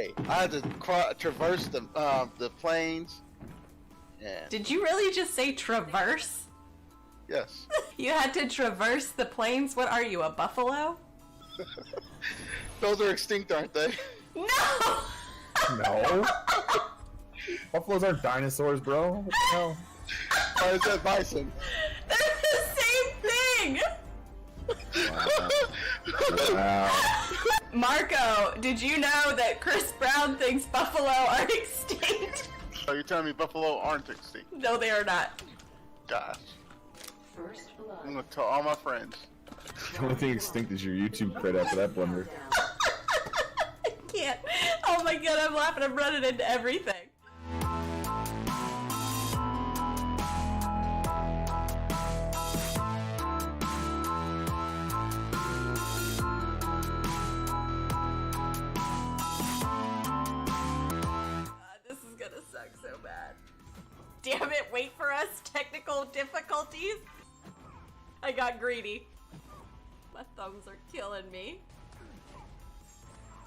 day. I had to traverse the plains. And Did you really just say traverse? yes. You had to traverse the plains? What are you, a buffalo? Those are extinct, aren't they? No! No. Buffaloes aren't dinosaurs, bro. What the hell? Or is that bison? They're the same thing! Wow. Marco, did you know that Chris Brown thinks buffalo are extinct? Are you telling me buffalo aren't extinct? No, they are not. Gosh. First blood. I'm gonna tell all my friends. The only thing extinct is your YouTube credit after that blunder. I can't. Oh my god, I'm laughing. I'm running into everything. This is gonna suck so bad. Damn it, wait for us. Technical difficulties. I got greedy. My thumbs are killing me.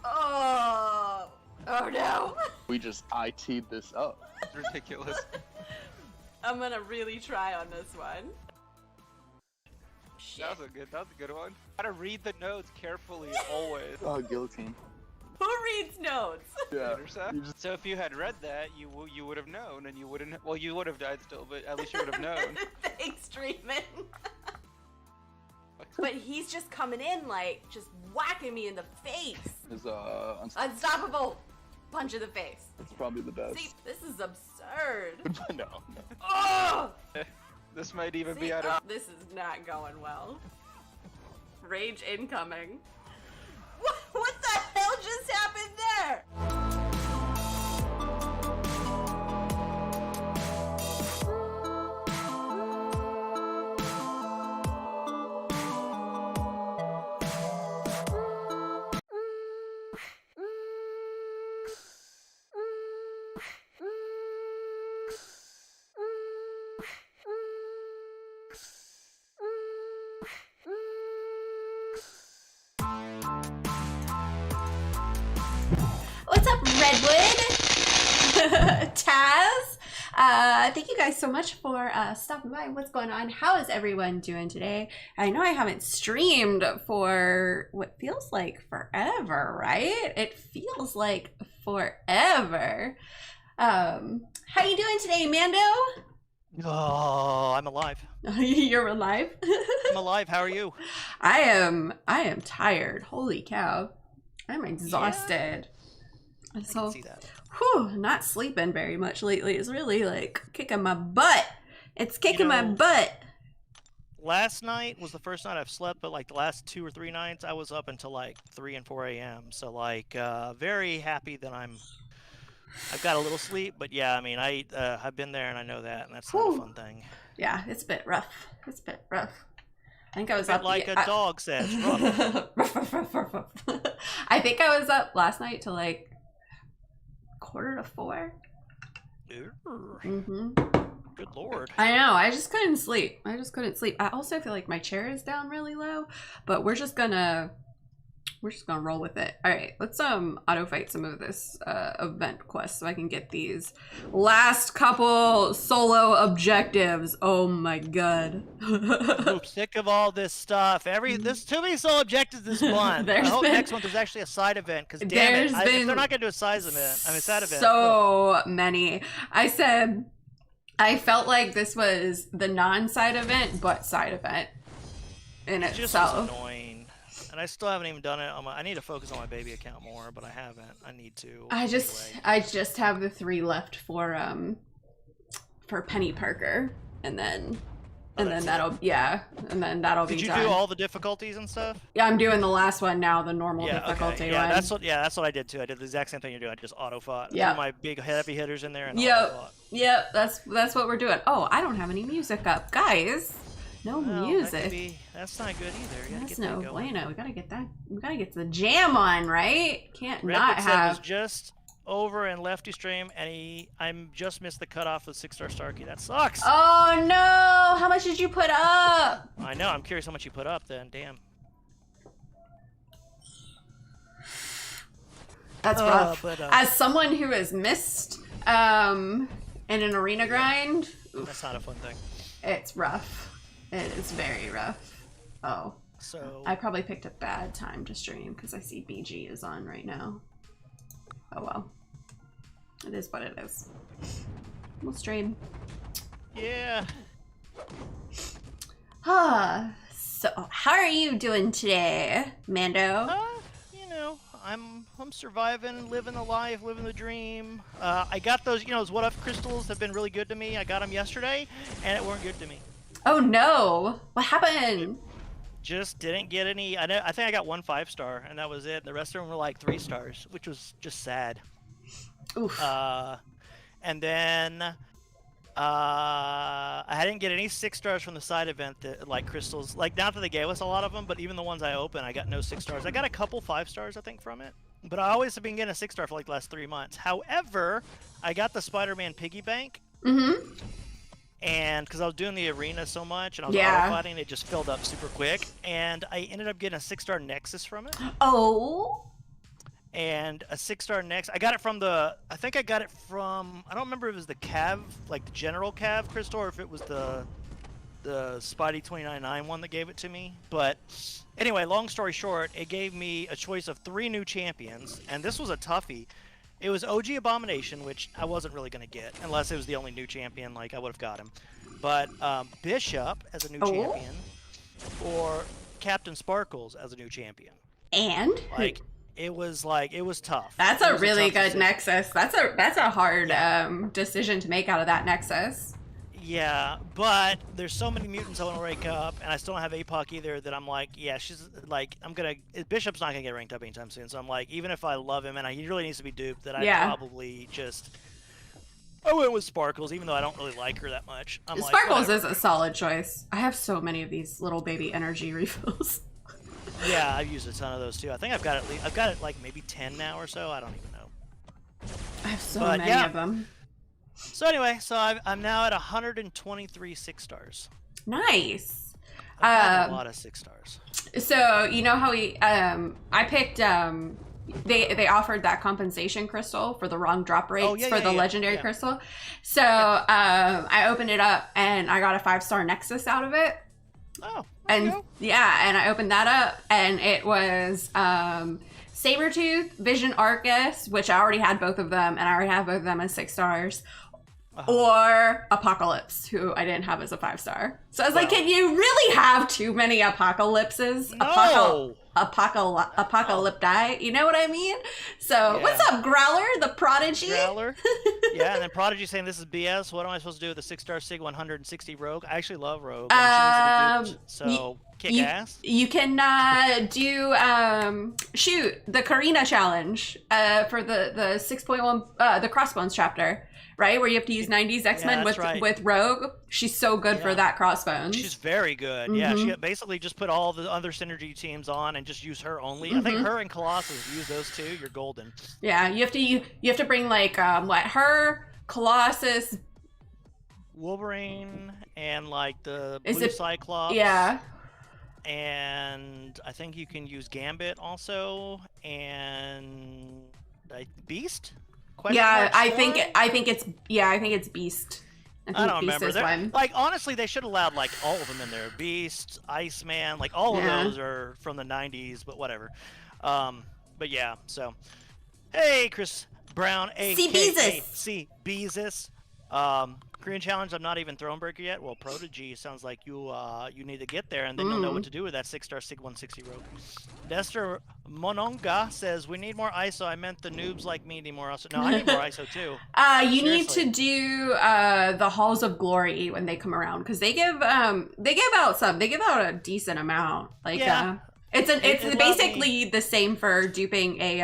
Oh no. We just IT'd this up. It's ridiculous. I'm gonna really try on this one. Shit. That was a good one. Gotta read the notes carefully always. Oh, guillotine. Who reads notes? Yeah. Intercept? So if you had read that, you would have known, and you wouldn't. Well, you would have died still, but at least you would have known. Thanks, Treatment. But he's just coming in like, just whacking me in the face. Is Unstoppable punch in the face. it's probably the best. See, this is absurd. no. Oh! This might even See, be out of. this is not going well. Rage incoming. What the hell just happened there? What's up, Redwood? Taz? Thank you guys so much for stopping by. What's going on? How is everyone doing today? I know I haven't streamed for what feels like forever, right? It feels like forever. How you doing today, Mando? Oh, I'm alive. You're alive? I'm alive. How are you? I am tired. Holy cow. I'm exhausted. I So, can see that. whew, not sleeping very much lately. It's really like kicking my butt. It's kicking my butt. Last night was the first night I've slept, but like the last 2 or 3 nights, I was up until like 3 and 4 a.m. So like, very happy that I've got a little sleep. But yeah, I mean, I've been there and I know that, and that's not a fun thing. Yeah, it's a bit rough. It's a bit rough. I think I was But up like a dog says, rough. I think I was up last night till like 3:45. Mm-hmm. Good lord. I know. I just couldn't sleep. I also feel like my chair is down really low, but we're just gonna roll with it. All right, let's auto fight some of this event quest so I can get these last couple solo objectives. Oh my god. I'm sick of all this stuff. There's too many solo objectives this month. I hope next month there's actually a side event, because damn it, if they're not gonna do a side event, side event. So many. I said I felt like this was the non-side event, but side event in It's just itself. annoying. And I still haven't even done it. I need to focus on my baby account more, but I haven't. I need to. I just have the 3 left for Penny Parker, and then that'll be done. Did you do all the difficulties and stuff? Yeah, I'm doing the last one now, the normal difficulty yeah, one. that's what I did too. I did the exact same thing you're doing. I just auto fought. Yeah. Threw my big heavy hitters in there and auto Yep. fought. Yep, that's what we're doing. Oh, I don't have any music up, guys. No Well, music. That's not good either. You gotta That's get no that going. bueno. We gotta get that. We gotta get the jam on, right? Can't Redwood not said it was have. just over in Lefty stream, and I just missed the cutoff with 6-star Starkey. That sucks. Oh no! How much did you put up? I know. I'm curious how much you put up then. Damn. That's rough. But, As someone who has missed in an arena grind, oof, that's not a fun thing. it's rough. It is very rough. Oh. So I probably picked a bad time to stream because I see BG is on right now. Oh well. It is what it is. We'll stream. yeah, So how are you doing today, Mando? you know, I'm surviving, living the life, living the dream. I got those, those what if crystals have been really good to me. I got them yesterday, and it weren't good to me. Oh no! What happened? Just didn't get any. I think I got 1 5-star, and that was it. The rest of them were like 3 stars, which was just sad. Oof. And then I didn't get any 6 stars from the side event that like crystals. Like not that they gave us a lot of them, but even the ones I opened, I got no 6 stars. I got a couple 5 stars, I think, from it. But I always have been getting a 6 star for like the last 3 months. However, I got the Spider-Man piggy bank. Mm-hmm. And because I was doing the arena so much and I was Yeah. auto-fighting, it just filled up super quick. And I ended up getting a 6-star Nexus from it. Oh. And a 6-star Nexus. I got it from I think I got it from, I don't remember if it was the Cav, like the General Cav crystal, or if it was the Spidey 299 one that gave it to me. But anyway, long story short, it gave me a choice of 3 new champions. And this was a toughie. It was OG Abomination, which I wasn't really going to get, unless it was the only new champion, like I would have got him. But Bishop as a new champion, or Captain Sparkles as a new champion. And Like, it was tough. that's It a was really tough good decision. Nexus. That's a hard decision to make out of that Nexus. Yeah, but there's so many mutants I want to rank up, and I still don't have APOC either, that I'm like, yeah, she's like, Bishop's not going to get ranked up anytime soon, so I'm like, even if I love him and he really needs to be duped, that I probably I went with Sparkles, even though I don't really like her that much. I'm Sparkles like, is a solid choice. I have so many of these little baby energy refills. yeah, I've used a ton of those too. I think I've got it like maybe 10 now or so, I don't even know. I have so But, many yeah. of them. So anyway, I'm now at 123 6 stars. Nice. I've got a lot of 6 stars. So you know how I picked they offered that compensation crystal for the wrong drop rates for the legendary crystal. So I opened it up and I got a 5-star Nexus out of it. Oh. And yeah, and I opened that up and it was Sabretooth, Vision Arcus, which I already had both of them, and I already have both of them as 6 stars. Or Apocalypse, who I didn't have as a 5-star. So I was like, can you really have too many Apocalypses? No! Apocalypti, you know what I mean? So, what's up, Growler, the Prodigy? Growler. Yeah, and then Prodigy saying this is BS. What am I supposed to do with a 6-star Sig 160 Rogue? I actually love Rogue. And she needs to be duped, so kick ass. You can do shoot the Karina challenge for the 6.1 the Crossbones chapter. Right, where you have to use 90s X-Men with Rogue. She's so good for that Crossbones. She's very good. Yeah, she basically just put all the other synergy teams on and just use her only. I think her and Colossus, use those two, you're golden. Yeah, you have to bring like her, Colossus, Wolverine, and like the Blue Cyclops. Yeah. And I think you can use Gambit also, and Beast. I think it's Beast. I don't remember. Like, honestly, they should have allowed like all of them in there. Beast, Iceman, like all of those are from the 90s, but whatever. But yeah, so hey, Chris Brown, C Beezus. Korean Challenge, I'm not even Thronebreaker yet. Well, Prodigy sounds like you need to get there, and then you'll know what to do with that 6-star Sig 160 Rogue. Dester Mononga says, we need more ISO. I meant the noobs like me need more ISO. No, I need more ISO too. You need to do the Halls of Glory when they come around, because they give out a decent amount. Like it's basically the same for duping a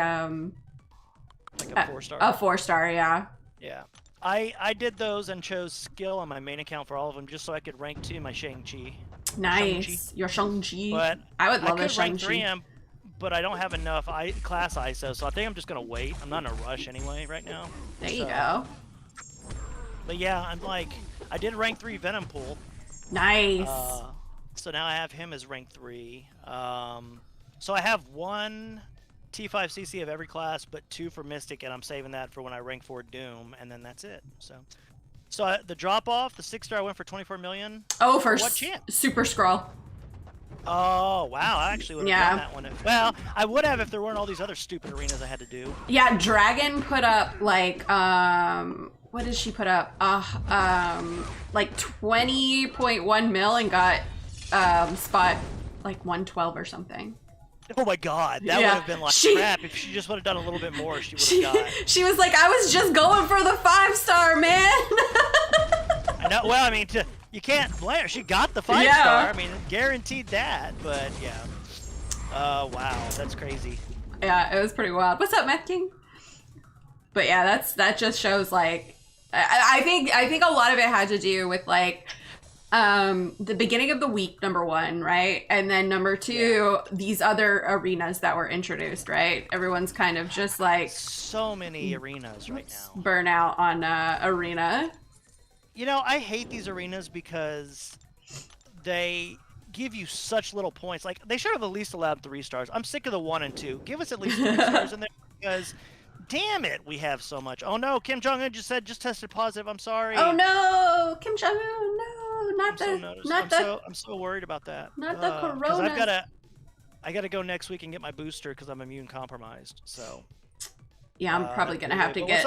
like a 4-star. A 4-star, yeah. Yeah. I did those and chose skill on my main account for all of them just so I could rank 2 my Shang-Chi. Nice. Your Shang-Chi. But I would love I a could rank Shang-Chi. 3 but I don't have enough class ISO, so I think I'm just going to wait. I'm not in a rush anyway right now. There you go. But yeah, I'm like, I did rank 3 Venom Pool. Nice. So now I have him as rank 3. So I have one T5CC of every class, but 2 for Mystic, and I'm saving that for when I rank 4 Doom, and then that's it. So the drop off, the 6-star I went for 24 million. Oh, for what chance? Super Scroll. Oh wow! I actually would have done that one. Well, I would have if there weren't all these other stupid arenas I had to do. Yeah, Dragon put up like what did she put up? Like 20.1 mil and got spot like 112 or something. Oh my god, that would have been like crap. If she just would have done a little bit more, she would have got. She was like, I was just going for the 5-star, man. I know. Well, I mean, you can't blame her. She got the 5-star. I mean, guaranteed that. But yeah. Wow, that's crazy. Yeah, it was pretty wild. What's up, Meth King? But yeah, that just shows like I think a lot of it had to do with like the beginning of the week, number 1, right? And then number 2, these other arenas that were introduced, right? Everyone's kind of just like so many arenas right now. Burnout on arena. You know, I hate these arenas because they give you such little points. Like, they should have at least allowed 3 stars. I'm sick of the 1 and 2. Give us at least 3 stars in there because, damn it, we have so much. Oh no, Kim Jong-un just tested positive. I'm sorry. Oh no, Kim Jong-un, no, I'm so worried about that. Not the corona. Because I gotta go next week and get my booster because I'm immune compromised. So. Yeah, I'm probably gonna have to get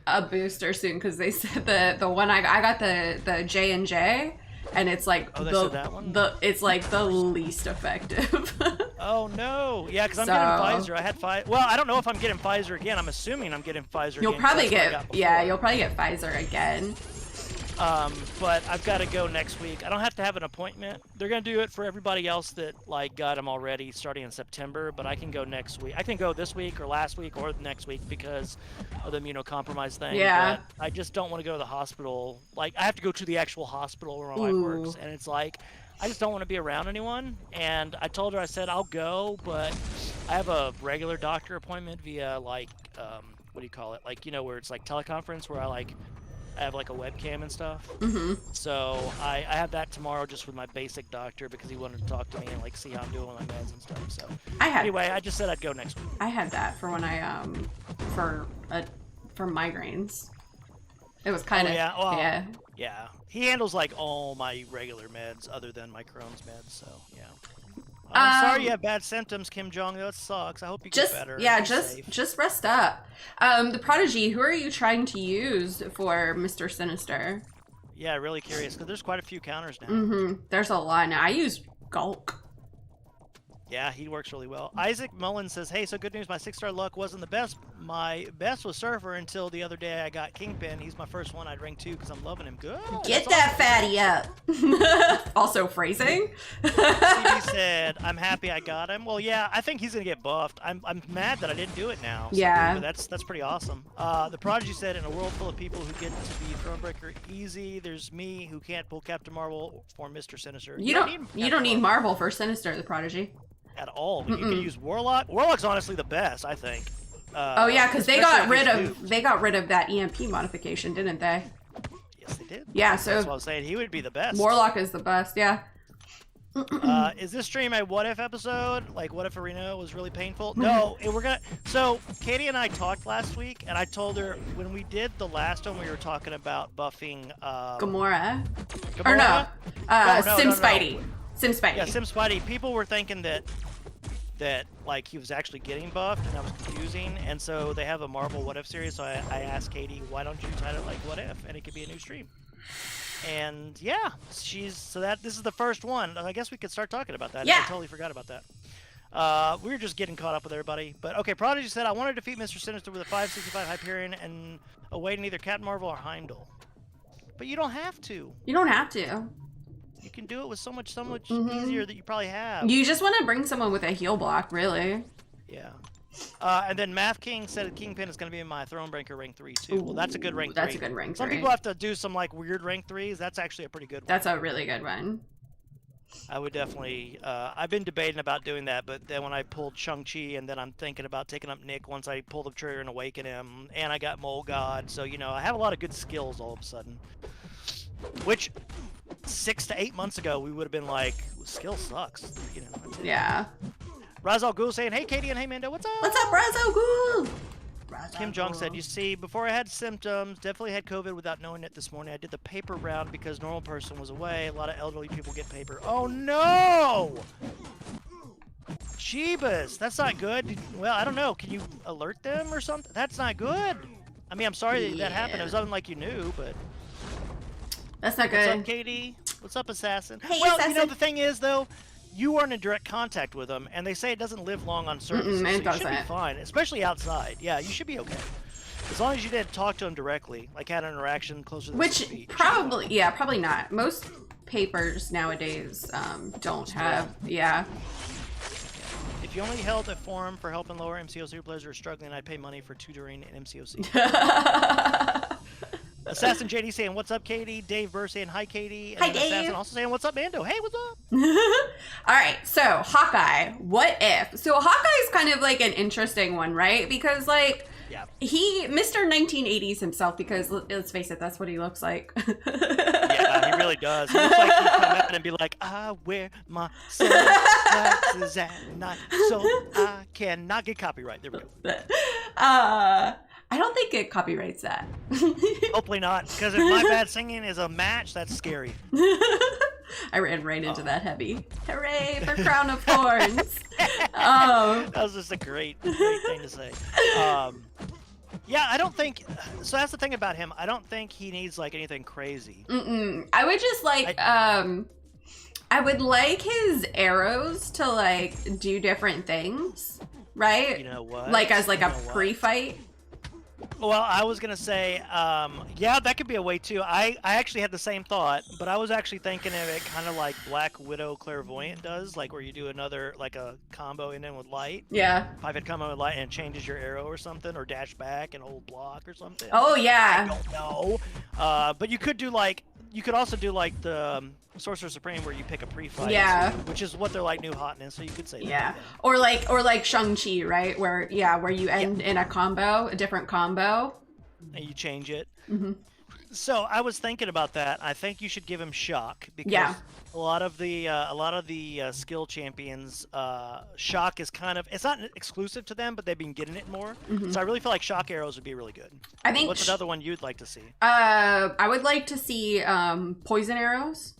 a booster soon because they said the one I got the J&J, and it's like it's like the least effective. Oh no! Yeah, because I'm getting Pfizer. I had Pfizer. Well, I don't know if I'm getting Pfizer again. I'm assuming I'm getting Pfizer. You'll probably get you'll probably get Pfizer again. But I've got to go next week. I don't have to have an appointment. They're gonna do it for everybody else that like got them already starting in September. But I can go next week. I can go this week or last week or next week because of the immunocompromised thing. Yeah. But I just don't want to go to the hospital. Like I have to go to the actual hospital where my wife works, and it's like I just don't want to be around anyone. And I told her, I said I'll go, but I have a regular doctor appointment via like what do you call it? Like where it's like teleconference where I have like a webcam and stuff. Mm-hmm. So I have that tomorrow just with my basic doctor because he wanted to talk to me and like see how I'm doing with my meds and stuff. So anyway, I just said I'd go next week. I had that for when I for migraines. It was kind of yeah. He handles like all my regular meds other than my Crohn's meds. So yeah. I'm sorry you have bad symptoms, Kim Jong. That sucks. I hope you get better. Yeah, just rest up. The Prodigy, who are you trying to use for Mr. Sinister? Yeah, really curious because there's quite a few counters now. Mm-hmm. There's a lot now. I use Gulk. Yeah, he works really well. Isaac Mullen says, hey, so good news, my 6-star luck wasn't the best. My best was Surfer until the other day I got Kingpin. He's my first one. I'd rank 2 because I'm loving him. Good. Get that fatty up. Also phrasing. CD said, I'm happy I got him. Well, yeah, I think he's going to get buffed. I'm mad that I didn't do it now. So, yeah. But that's pretty awesome. The Prodigy said, in a world full of people who get to be Thronebreaker easy, there's me who can't pull Captain Marvel for Mr. Sinister. You don't need Marvel for Sinister, the Prodigy. At all. But you can use Warlock. Warlock's honestly the best, I think. Oh yeah, because they got rid of that EMP modification, didn't they? Yes, they did. Yeah, so that's what I was saying. He would be the best. Warlock is the best, yeah. Is this stream a what if episode? Like, what if Arena was really painful? No, So Katie and I talked last week, and I told her when we did the last one, we were talking about buffing Gamora. Or no, Sim Spidey. Sim Spidey. Yeah, Sim Spidey. People were thinking that like he was actually getting buffed, and that was confusing. And so they have a Marvel What If series. So I asked Katie, why don't you title it like What If, and it could be a new stream. And yeah, this is the first one. I guess we could start talking about that. Yeah. I totally forgot about that. We were just getting caught up with everybody. But okay, Prodigy said, I want to defeat Mr. Sinister with a 565 Hyperion and awaiting either Captain Marvel or Heimdall. But you don't have to. You don't have to. You can do it with so much easier that you probably have. You just want to bring someone with a heal block, really. Yeah. And then Math King said Kingpin is going to be in my Thronebreaker rank 3 too. Ooh, well, that's a good rank 3. That's a good rank 3. Some people have to do some like weird rank 3s. That's actually a pretty good one. That's a really good one. I would definitely. I've been debating about doing that, but then when I pulled Shang-Chi, and then I'm thinking about taking up Nick once I pull the trigger and awaken him, and I got Mole God, so I have a lot of good skills all of a sudden. Which 6 to 8 months ago we would have been like, skill sucks. Yeah. Razal Ghul saying, "Hey, Katie and hey, Mando, what's up?" What's up, Razzo Ghoul? Kim Jong said, "You see, before I had symptoms, definitely had COVID without knowing it this morning. I did the paper round because normal person was away. A lot of elderly people get paper. Oh no! Jeebus, that's not good. Well, I don't know. Can you alert them or something? That's not good. I mean, I'm sorry that happened. It was something like you knew, but That's not what's good. up, Katie? What's up, Assassin? Hey, well, you know Assassin. the thing is though." You weren't in direct contact with them, and they say it doesn't live long on surfaces, it so you should be doesn't. fine, especially outside. Yeah, you should be okay. As long as you didn't talk to them directly, like had an interaction closer to the 6 Which feet. probably, yeah, probably not. Most papers nowadays don't have, yeah. If you only held a forum for helping lower MCOC players who are struggling, I'd pay money for tutoring an MCOC. Assassin JD saying, "What's up, Katie?" Dave Burr saying, "Hi, Katie." And Hi, then Assassin Dave. also saying, "What's up, Mando?" Hey, what's up? All right, so Hawkeye, what if? So Hawkeye's kind of like an interesting one, right? Because like Yeah. he Mr. 1980s himself, because let's face it, that's what he looks like. Yeah, he really does. He looks like he'd come out and be like, "I wear my sunglasses at night so I cannot get copyright." There we go. I don't think it copyrights that. Hopefully not, because if my bad singing is a match, that's scary. I ran right into that heavy. Hooray for Crown of Thorns. That was just a great thing to say. Yeah, I don't think. So that's the thing about him. I don't think he needs like anything crazy. I would just like I would like his arrows to like do different things, right? You know what? Like as like You a know what? pre-fight. Well, I was gonna say, yeah, that could be a way too. I actually had the same thought, but I was actually thinking of it kind of like Black Widow Clairvoyant does, like where you do another like a combo in with light. Yeah. 5-hit combo with light and it changes your arrow or something, or dash back and hold block or something. Oh I yeah. don't know. But you could do like, you could also do like the Sorcerer Supreme where you pick a pre-fight. Yeah. Which is what they're like new hotness, so you could say Yeah. that. Or like Shang-Chi, right? Where you end in a combo, a different combo. And you change it. Mhm. So I was thinking about that. I think you should give him shock because Yeah. a lot of the skill champions, shock is kind of, it's not exclusive to them, but they've been getting it more. So I really feel like shock arrows would be really good. I think What's another one you'd like to see? I would like to see poison arrows.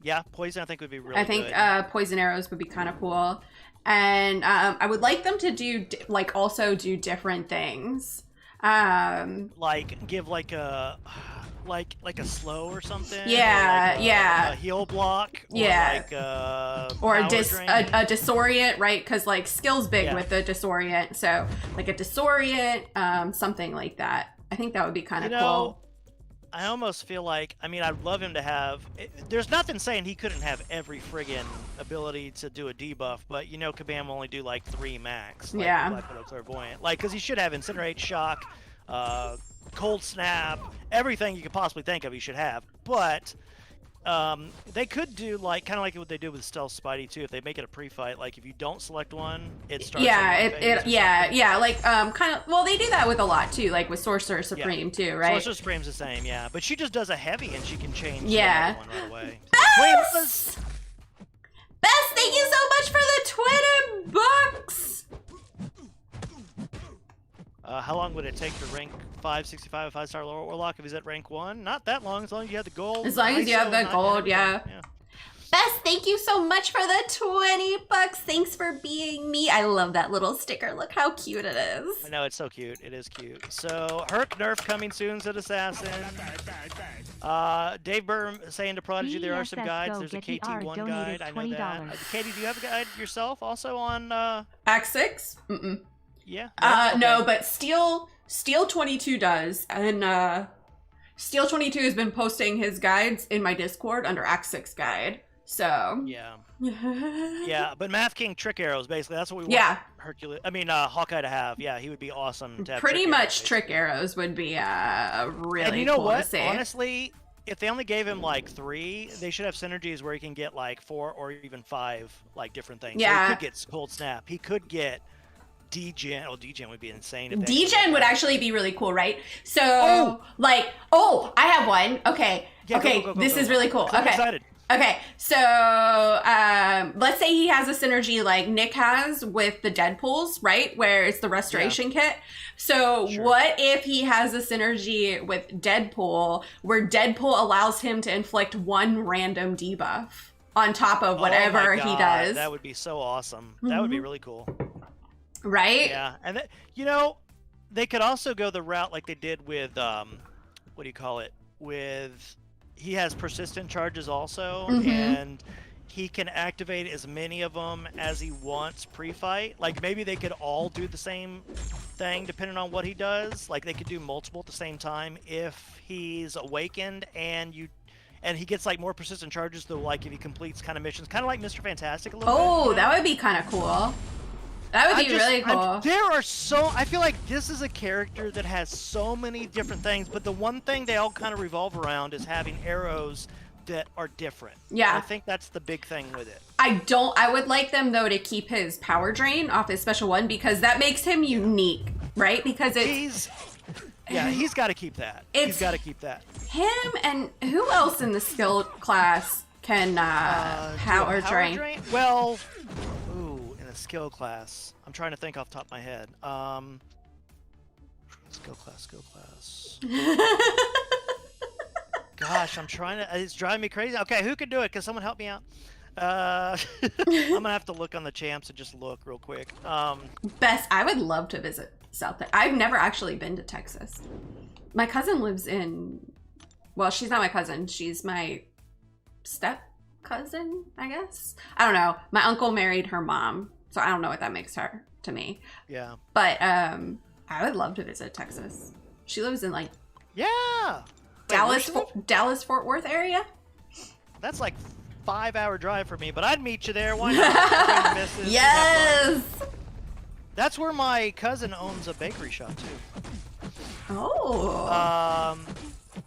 Yeah, poison I think would be really I think good. poison arrows would be kind of cool, and I would like them to do also do different things. Like give like a slow or something. Yeah, or like yeah. A heal block. Or Yeah. Like a Or a power drain. disorient, right? Because like skill's big Yeah. with the disorient, so like a disorient, something like that. I think that would be kind of cool. I almost feel like, I mean, I'd love him to have. There's nothing saying he couldn't have every friggin' ability to do a debuff, but you know, Kabam will only do like 3 max. Like Yeah. Black Widow Clairvoyant. Like, because he should have Incinerate, Shock, Cold Snap, everything you could possibly think of he should have. But they could do like kind of like what they did with Stealth Spidey too. If they make it a pre-fight, like if you don't select one, it starts. Yeah, in one phase or something. like kind of. Well, they do that with a lot too, like with Sorcerer Supreme too, right? Sorcerer Supreme's the same, yeah. But she just does a heavy and she can change Yeah. the other one right away. Bess! Bess, thank you so much for the Twitter bucks. How long would it take to rank 565 a 5-star lower warlock if he's at rank 1? Not that long, as long as you have the gold. As long as you have the gold, yeah. Bess, thank you so much for the 20 bucks. Thanks for being me. I love that little sticker. Look how cute it is. I know, it's so cute. It is cute. So, Herc Nerf coming soon, said Assassin. Dave Burr saying to Prodigy there are some guides. There's a KT1 guide. I know that. Katie, do you have a guide yourself also on... Act 6? Mm-mm. Yeah? No, Okay. but Steel 22 does. And Steel 22 has been posting his guides in my Discord under Act 6 guide. So... Yeah. Yeah, but Math King trick arrows, basically. That's what we Yeah. want Hawkeye to have. Yeah, he would be awesome to have. Pretty trick much arrows, trick arrows would be really and you know cool what? to see. Honestly, if they only gave him like 3, they should have synergies where he can get like 4 or even 5 like different things. Yeah. So he could get Cold Snap. He could get D-Gen. Oh, D-Gen would be insane. If they D-Gen would actually be really cool, right? So, Oh! I have one. Okay. Yeah, okay, go, this is really cool. I'm Okay. excited. Okay, so let's say he has a synergy like Nick has with the Deadpools, right? Where it's the restoration kit. So Sure. what if he has a synergy with Deadpool where Deadpool allows him to inflict one random debuff on top of whatever Oh my he God, does? That would be so awesome. That would be really cool. Right? Yeah, and you know, they could also go the route like they did with what do you call it? With he has persistent charges also, and he can activate as many of them as he wants pre-fight. Like maybe they could all do the same thing depending on what he does. Like they could do multiple at the same time if he's awakened and he gets like more persistent charges though, like if he completes kind of missions, kind of like Mr. Fantastic a little bit. Oh, You know? that would be kind of cool. That would be really cool. I feel like this is a character that has so many different things, but the one thing they all kind of revolve around is having arrows that are different. Yeah. I think that's the big thing with it. I would like them though to keep his power drain off his special one because that makes him unique, right? Because he's got to keep that. He's got to keep that. Him and who else in the skill class can power drain? Well, in a skill class, I'm trying to think off the top of my head. Skill class. Gosh, I'm trying to. It's driving me crazy. Okay, who could do it? Can someone help me out? I'm gonna have to look on the champs and just look real quick. Best, I would love to visit South Texas. I've never actually been to Texas. My cousin lives in. Well, she's not my cousin. She's my step cousin, I guess. I don't know. My uncle married her mom, so I don't know what that makes her to me. Yeah. But I would love to visit Texas. She lives in like Dallas Fort Worth area. That's like 5-hour drive for me, but I'd meet you there. Why not? Yes. That's where my cousin owns a bakery shop too. Oh.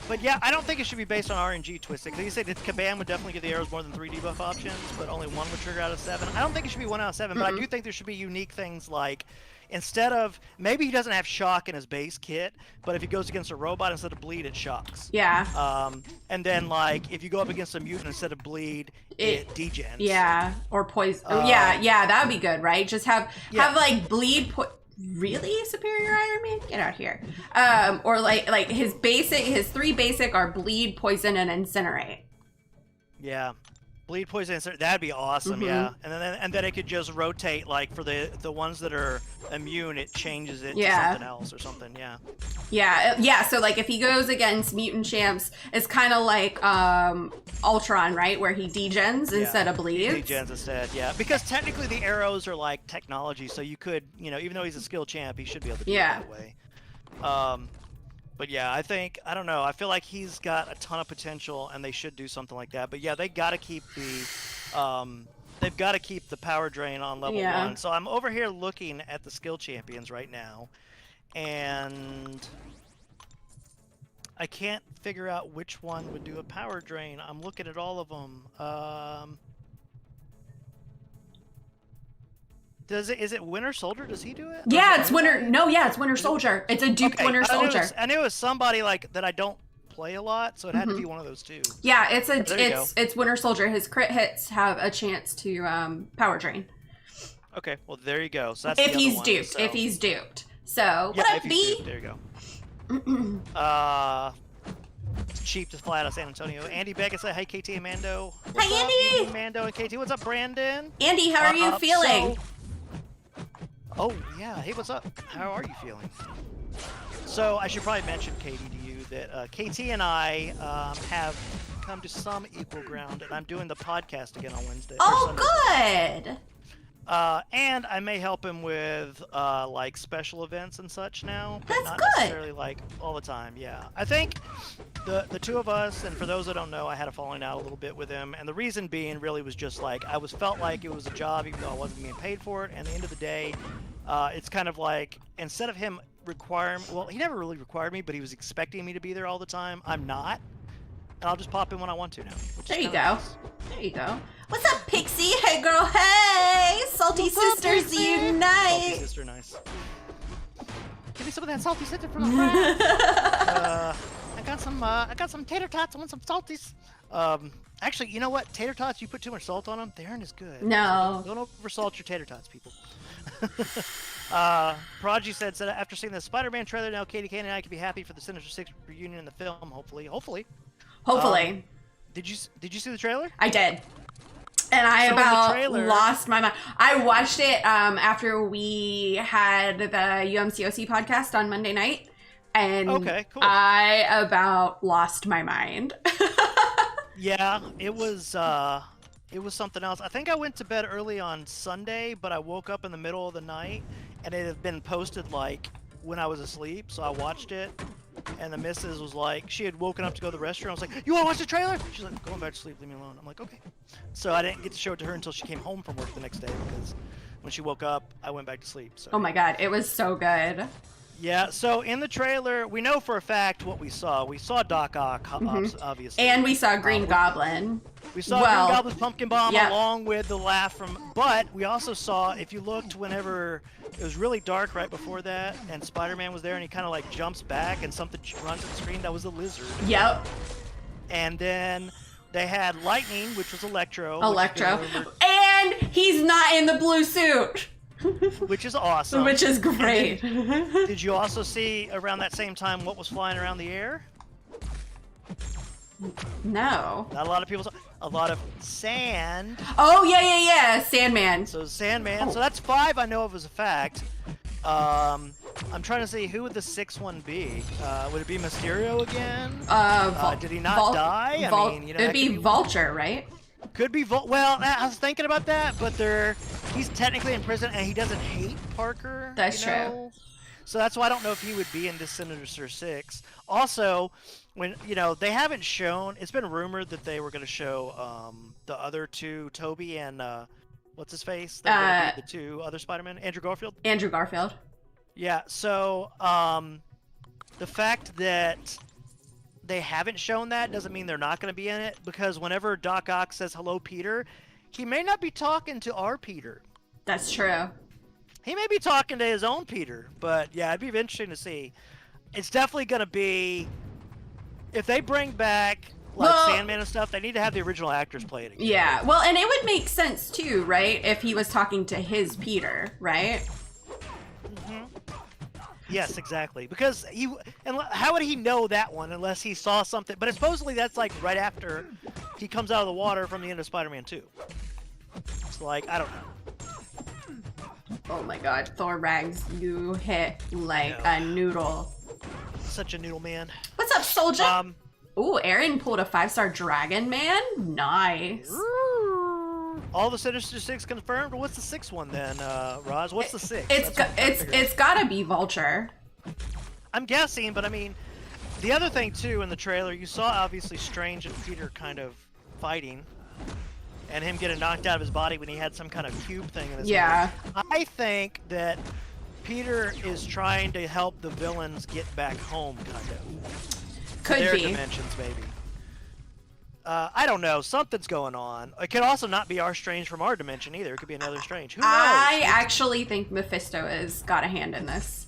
But yeah, I don't think it should be based on RNG twisting. Because you said that Kabam would definitely give the arrows more than 3 debuff options, but only 1 would trigger out of 7. I don't think it should be 1 out of 7, but I do think there should be unique things like, instead of, maybe he doesn't have shock in his base kit, but if he goes against a robot, instead of bleed, it shocks. Yeah. And then like, if you go up against a mutant, instead of bleed, it degens. Yeah, or poison. Yeah, that would be good, right? Just have like bleed. Really, Superior Iron Man? Get out here. Or like his 3 basic are bleed, poison, and incinerate. Yeah. Bleed, poison, that'd be awesome, yeah. And then it could just rotate, like for the ones that are immune, it changes it to something else or something, yeah. Yeah, so like if he goes against mutant champs, it's kind of like Ultron, right? Where he degens instead of bleeds. He degens instead, yeah. Because technically the arrows are like technology, so you could, even though he's a skill champ, he should be able to do it that way. But yeah, I don't know. I feel like he's got a ton of potential, and they should do something like that. But yeah, they got to keep they've got to keep the power drain on level 1. So I'm over here looking at the skill champions right now, and I can't figure out which one would do a power drain. I'm looking at all of them. Is it Winter Soldier? Does he do it? Yeah, it's Winter. No, yeah, it's Winter Soldier. It's a duped Winter Soldier. I knew it was somebody like that I don't play a lot, so it had to be one of those two. Yeah, it's Winter Soldier. His crit hits have a chance to power drain. Okay, well there you go. So that's if he's duped. So. If he's duped. So what up, B? There you go. It's cheap to fly out of San Antonio. Andy Beckett said, "Hey KT and Mando." What's Hi up, Andy. Mando and KT. What's up, Brandon? Andy, how are you feeling? Oh, yeah. Hey, what's up? How are you feeling? So, I should probably mention, Katie, to you that KT and I have come to some equal ground, and I'm doing the podcast again on Wednesday. Oh, good! And I may help him with, like, special events and such now. But That's not good! necessarily, like, all the time, yeah. I think the two of us, and for those that don't know, I had a falling out a little bit with him, and the reason being really was just, like, felt like it was a job even though I wasn't being paid for it, and at the end of the day, it's kind of like, instead of him well, he never really required me, but he was expecting me to be there all the time. I'm not. And I'll just pop in when I want to now. There you go. Nice. There you go. What's up, Pixie? Hey, girl. Hey! Salty Sisters unite! Salty Sister, nice. Give me some of that Salty Sister from the front. I got some tater tots. I want some salties. Actually, you know what? Tater tots, you put too much salt on them, they aren't as good. No. So don't oversalt your tater tots, people. Prodigy said after seeing the Spider-Man trailer, now Katie Kane and I can be happy for the Sinister Six reunion in the film. Hopefully. Did you see the trailer? I did. And I lost my mind. I watched it after we had the UMCOC podcast on Monday night, and okay, cool. I about lost my mind. Yeah, it was something else. I think I went to bed early on Sunday, but I woke up in the middle of the night, and it had been posted like when I was asleep, so I watched it. And the missus was like, she had woken up to go to the restroom. I was like, you want to watch the trailer? She's like, going back to sleep, leave me alone. I'm like, okay. So I didn't get to show it to her until she came home from work the next day, because when she woke up, I went back to sleep. So. Oh my god, it was so good. Yeah, so in the trailer, we know for a fact what we saw. We saw Doc Ock, obviously. And we saw Green Goblin. We saw Green Goblin's pumpkin bomb yep. along with the laugh from... But we also saw, if you looked whenever... It was really dark right before that, and Spider-Man was there, and he kind of like jumps back, and something runs at the screen. That was a lizard. Yep. And then they had Lightning, which was Electro. And he's not in the blue suit. Which is awesome. Which is great. Did you also see around that same time what was flying around the air? No. Not a lot of people saw. A lot of sand. Oh, yeah. Sandman. So Sandman. Oh. So that's 5 I know of as a fact. I'm trying to see, who would the 6th one be? Would it be Mysterio again? Did he not die? I mean, it'd be Vulture, right? Could be Well, I was thinking about that, but he's technically in prison, and he doesn't hate Parker. That's true. So that's why I don't know if he would be in this Sinister Six. Also, when they haven't shown, it's been rumored that they were going to show the other two, Toby and what's his face? The two other Spider-Man, Andrew Garfield. Yeah. So the fact that they haven't shown that doesn't mean they're not going to be in it, because whenever Doc Ock says hello, Peter, he may not be talking to our Peter. That's true. He may be talking to his own Peter, but yeah, it'd be interesting to see. It's definitely going to be, if they bring back Sandman and stuff, they need to have the original actors play it again. Yeah, well, and it would make sense too, right? If he was talking to his Peter, right? Mm-hmm. Yes, exactly. Because how would he know that one unless he saw something? But supposedly that's like right after he comes out of the water from the end of Spider-Man 2. It's like, I don't know. Oh my god, Thor Rags, you hit like a noodle. Such a noodle man. What's up, soldier? Ooh, Aaron pulled a 5-star Dragon Man. Nice. All the Sinister Six confirmed. What's the 6th one then, Roz? What's the 6th? It's gotta be Vulture. I'm guessing, but I mean, the other thing too in the trailer, you saw obviously Strange and Peter kind of fighting. And him getting knocked out of his body when he had some kind of cube thing in his hand. I think that Peter is trying to help the villains get back home, kind of. Could their be. Dimensions, maybe. I don't know. Something's going on. It could also not be our Strange from our dimension either. It could be another Strange. Who knows? I actually think Mephisto has got a hand in this.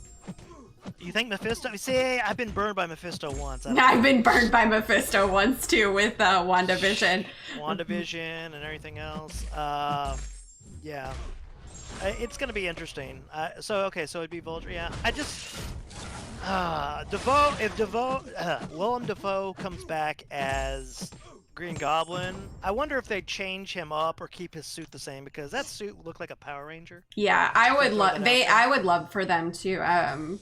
You think Mephisto? See, I've been burned by Mephisto once. I've been burned by Mephisto once too with WandaVision. WandaVision and everything else. Yeah. It's gonna be interesting. So it'd be Vulture. Yeah. I just Willem Dafoe comes back as Green Goblin, I wonder if they change him up or keep his suit the same, because that suit looked like a Power Ranger. Yeah, I would love for them to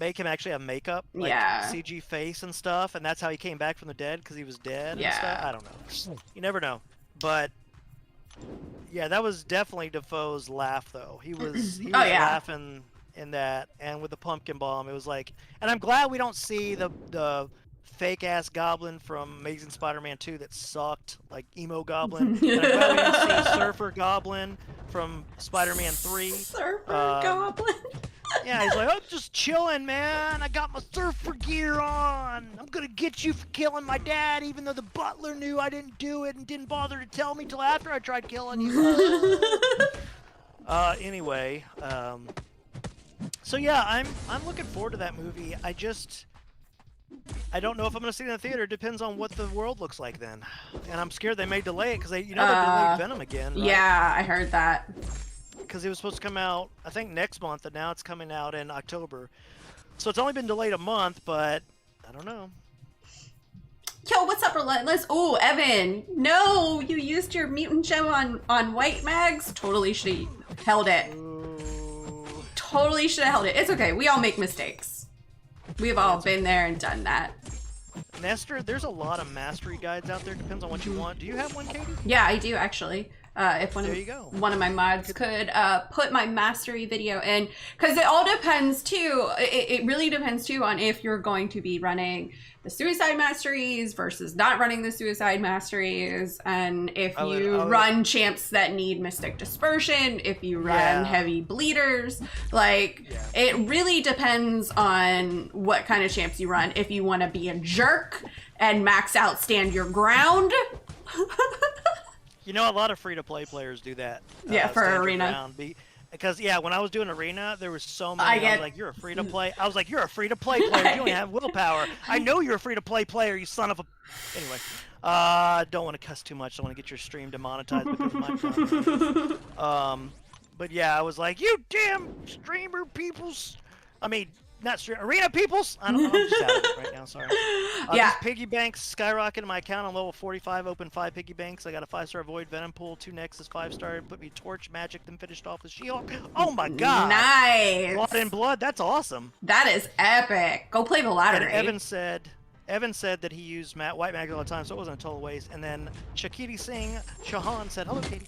make him actually have makeup, like CG face and stuff, and that's how he came back from the dead, because he was dead and stuff. I don't know. You never know. But yeah, that was definitely Dafoe's laugh, though. He was laughing in that, and with the pumpkin bomb, it was like, and I'm glad we don't see the fake ass Goblin from Amazing Spider-Man 2 that sucked, like emo Goblin. And I'm glad we didn't see Surfer Goblin from Spider-Man 3. Surfer Goblin. Yeah, he's like, I'm just chilling, man. I got my surfer gear on. I'm gonna get you for killing my dad, even though the butler knew I didn't do it and didn't bother to tell me till after I tried killing you. Anyway, so yeah, I'm looking forward to that movie. I don't know if I'm going to see it in the theater. It depends on what the world looks like then. And I'm scared they may delay it because they delayed Venom again, right? Yeah, I heard that. Because it was supposed to come out, I think, next month, and now it's coming out in October. So it's only been delayed a month, but I don't know. Yo, what's up, Relentless? Oh, Evan. No, you used your mutant gem on white mags. Totally should have held it. Ooh. Totally should have held it. It's okay. We all make mistakes. We've all been there and done that. Nestor, there's a lot of mastery guides out there. Depends on what you want. Do you have one, Katie? Yeah, I do actually. If There you go. one of my mods could put my mastery video in, because it all depends too. It really depends too on if you're going to be running the suicide masteries versus not running the suicide masteries, and if you run champs that need mystic dispersion, if you run heavy bleeders, like it really depends on what kind of champs you run. If you want to be a jerk and max out stand your ground. You know, a lot of free-to-play players do that. Yeah, for arena. Because, yeah, when I was doing arena, there was so many. I was like, you're a free-to-play. I was like, you're a free-to-play player. You only have willpower. I know you're a free-to-play player, you son of a... Anyway, don't want to cuss too much. I want to get your stream demonetized because of my but, yeah, I was like, you damn streamer peoples. I mean... Not stream arena peoples. I don't know. I'm just out of it right now. Sorry. Yeah. These piggy banks skyrocketed my account on level 45. Opened 5 piggy banks. I got a 5-star void venom pool, 2 Nexus 5-star. Put me torch magic. Then finished off with She-Hulk. Oh my god. Nice. Blood in blood. That's awesome. That is epic. Go play the lottery. And Evan said that he used white mag all the time, so it wasn't a total waste. And then Shakiti Singh Chauhan said, "Hello, Katie."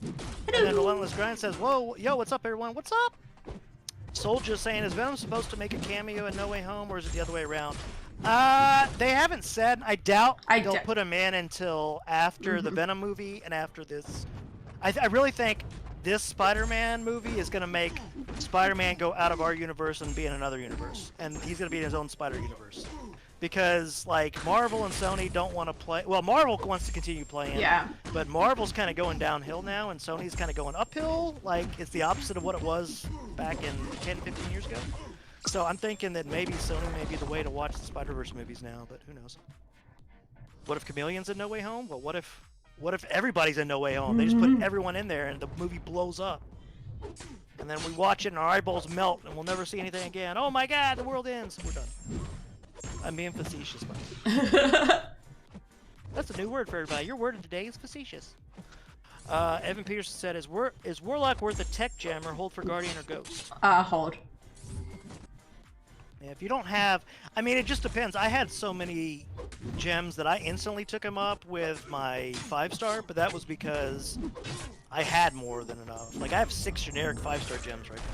Hello. And then Relentless Grind says, "Whoa, yo, what's up, everyone? What's up?" Soldier saying, is Venom supposed to make a cameo in No Way Home, or is it the other way around? They haven't said. I doubt they'll put him in until after the Venom movie and after this. I really think this Spider-Man movie is going to make Spider-Man go out of our universe and be in another universe. And he's going to be in his own Spider universe. Because, like, Marvel and Sony don't want to play... Well, Marvel wants to continue playing. Yeah. But Marvel's kind of going downhill now, and Sony's kind of going uphill. Like, it's the opposite of what it was back in 10, 15 years ago. So I'm thinking that maybe Sony may be the way to watch the Spider-Verse movies now, but who knows. What if Chameleon's in No Way Home? Well, what if everybody's in No Way Home? They just put everyone in there, and the movie blows up. And then we watch it, and our eyeballs melt, and we'll never see anything again. Oh my god, the world ends. We're done. I'm being facetious, buddy. That's a new word for everybody. Your word of the day is facetious. Evan Peterson said, is Warlock worth a tech gem or hold for Guardian or Ghost? Hold. Yeah, if you don't have... I mean, it just depends. I had so many gems that I instantly took them up with my 5-star, but that was because I had more than enough. Like, I have 6 generic 5-star gems right now.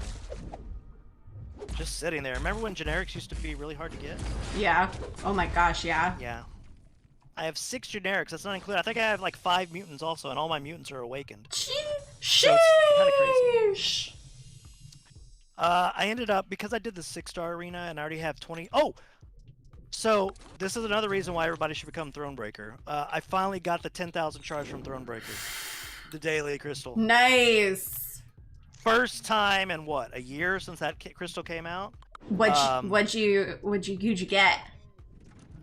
Just sitting there. Remember when generics used to be really hard to get? Yeah. Oh my gosh, yeah. Yeah. I have 6 generics. That's not included. I think I have like 5 mutants also, and all my mutants are awakened. So it's kind of crazy. I ended up, because I did the 6-star arena and I already have 20... Oh! So, this is another reason why everybody should become Thronebreaker. I finally got the 10,000 charge from Thronebreaker. The daily crystal. Nice! First time in what, a year since that crystal came out? What'd you get?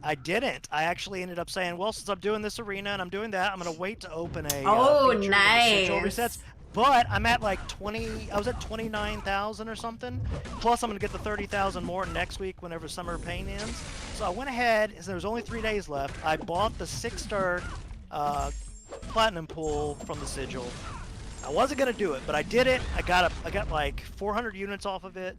I didn't. I actually ended up saying, well, since I'm doing this arena and I'm doing that, I'm gonna wait to open a feature nice. Sigil resets. But I'm at like 20. I was at 29,000 or something. Plus, I'm gonna get the 30,000 more next week whenever Summer of Pain ends. So I went ahead, and there's only 3 days left. I bought the 6-star platinum pool from the Sigil. I wasn't gonna do it, but I did it. I got like 400 units off of it,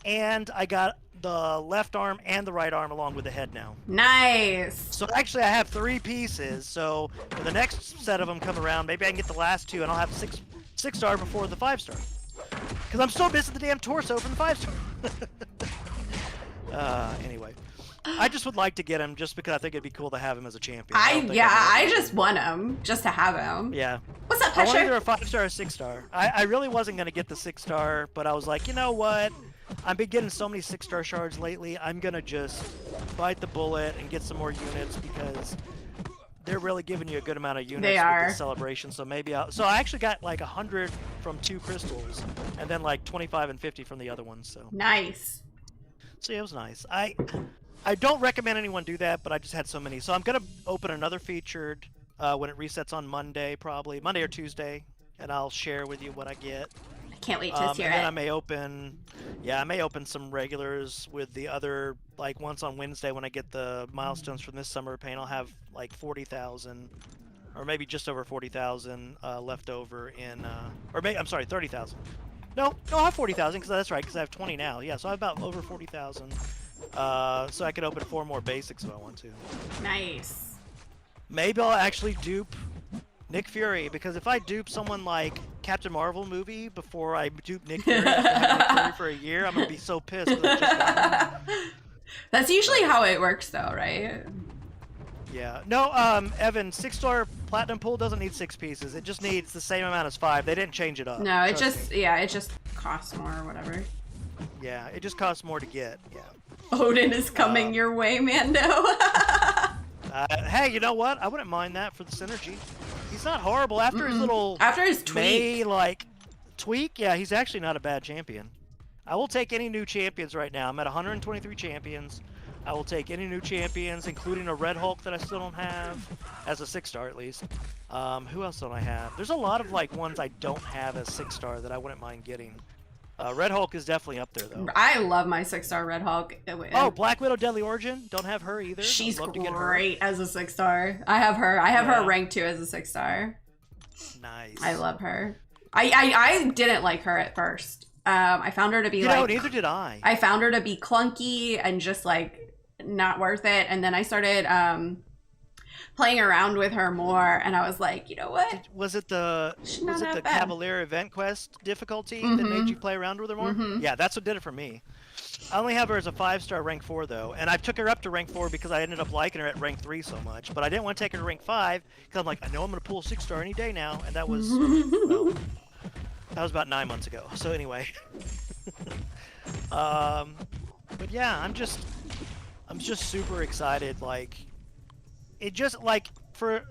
and I got the left arm and the right arm along with the head now. Nice. So actually, I have 3 pieces. So for the next set of them come around, maybe I can get the last 2, and I'll have 6-star before the 5-star. Because I'm still missing the damn torso from the 5-star. Anyway. I just would like to get him just because I think it'd be cool to have him as a champion. I just want him just to have him. Yeah. What's up, I wanted Pusher? either a 5-star or 6-star. I really wasn't going to get the 6-star, but I was like, you know what? I've been getting so many 6-star shards lately, I'm going to just bite the bullet and get some more units because they're really giving you a good amount of units with this celebration. So maybe So I actually got like 100 from 2 crystals and then like 25 and 50 from the other ones. So nice. So yeah, it was nice. I don't recommend anyone do that, but I just had so many. So I'm gonna open another featured when it resets on Monday, probably Monday or Tuesday, and I'll share with you what I get. I can't wait to hear And then it. I may open some regulars with the other, like once on Wednesday when I get the milestones from this summer paint. I'll have like 40,000, or maybe just over 40,000 left over in, or maybe I'm sorry, 30,000. No, I'll have 40,000 because that's right, because I have 20 now. Yeah, so I have about over 40,000. So I could open 4 more basics if I want to. Nice. Maybe I'll actually dupe Nick Fury, because if I dupe someone like Captain Marvel movie before I dupe Nick Fury after having Nick Fury for a year, I'm gonna be so pissed. 'Cause I just got him. That's usually how it works, though, right? Yeah. No, Evan, 6-star platinum pool doesn't need 6 pieces. It just needs the same amount as 5. They didn't change it up. No, it Trust just me. it just costs more or whatever. Yeah, it just costs more to get. Yeah. Odin is coming your way, Mando. Hey, you know what? I wouldn't mind that for the synergy. He's not horrible after his little After his tweak. May like tweak. Yeah, he's actually not a bad champion. I will take any new champions right now. I'm at 123 champions. I will take any new champions, including a Red Hulk that I still don't have, as a 6-star at least. Who else don't I have? There's a lot of like ones I don't have as 6-star that I wouldn't mind getting. Red Hulk is definitely up there though. I love my 6-star Red Hulk. Oh, Black Widow Deadly Origin. Don't have her either. She's I'd love to get her. great as a 6-star. I have her. I have her Yeah. ranked 2 as a 6-star. Nice. I love her. I didn't like her at first. I found her to be You like. know, neither did I. I found her to be clunky and just like not worth it. And then I started playing around with her more, and I was like, you know what? Was it the She's not was it that the bad. Cavalier Event Quest difficulty that made you play around with her more? Yeah, that's what did it for me. I only have her as a 5-star rank 4 though, and I took her up to rank 4 because I ended up liking her at rank 3 so much. But I didn't want to take her to rank 5 because I'm like, I know I'm gonna pull a 6-star any day now, and that was well, that was about 9 months ago. So anyway, but yeah, I'm just super excited. Like, it just like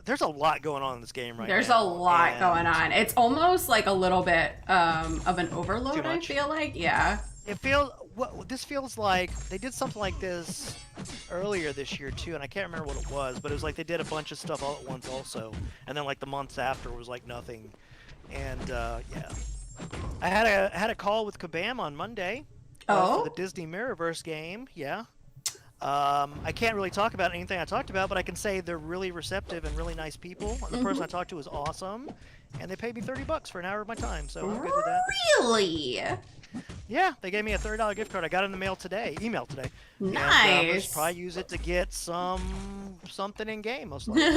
there's a lot going on in this game right now. There's a lot and going on. It's almost like a little bit of an overload, Too I much? feel like. Yeah. It feels this feels like they did something like this earlier this year too, and I can't remember what it was, but it was like they did a bunch of stuff all at once also, and then like the months after was like nothing. And yeah, I had a call with Kabam on Monday for the Disney Mirrorverse game. Yeah. I can't really talk about anything I talked about, but I can say they're really receptive and really nice people. And the person I talked to was awesome, and they paid me $30 for an hour of my time, so I'm good with that. Really? Yeah, they gave me a $30 gift card. I got it in the mail today, email today. And, Nice. let's probably use it to get something in game, most likely.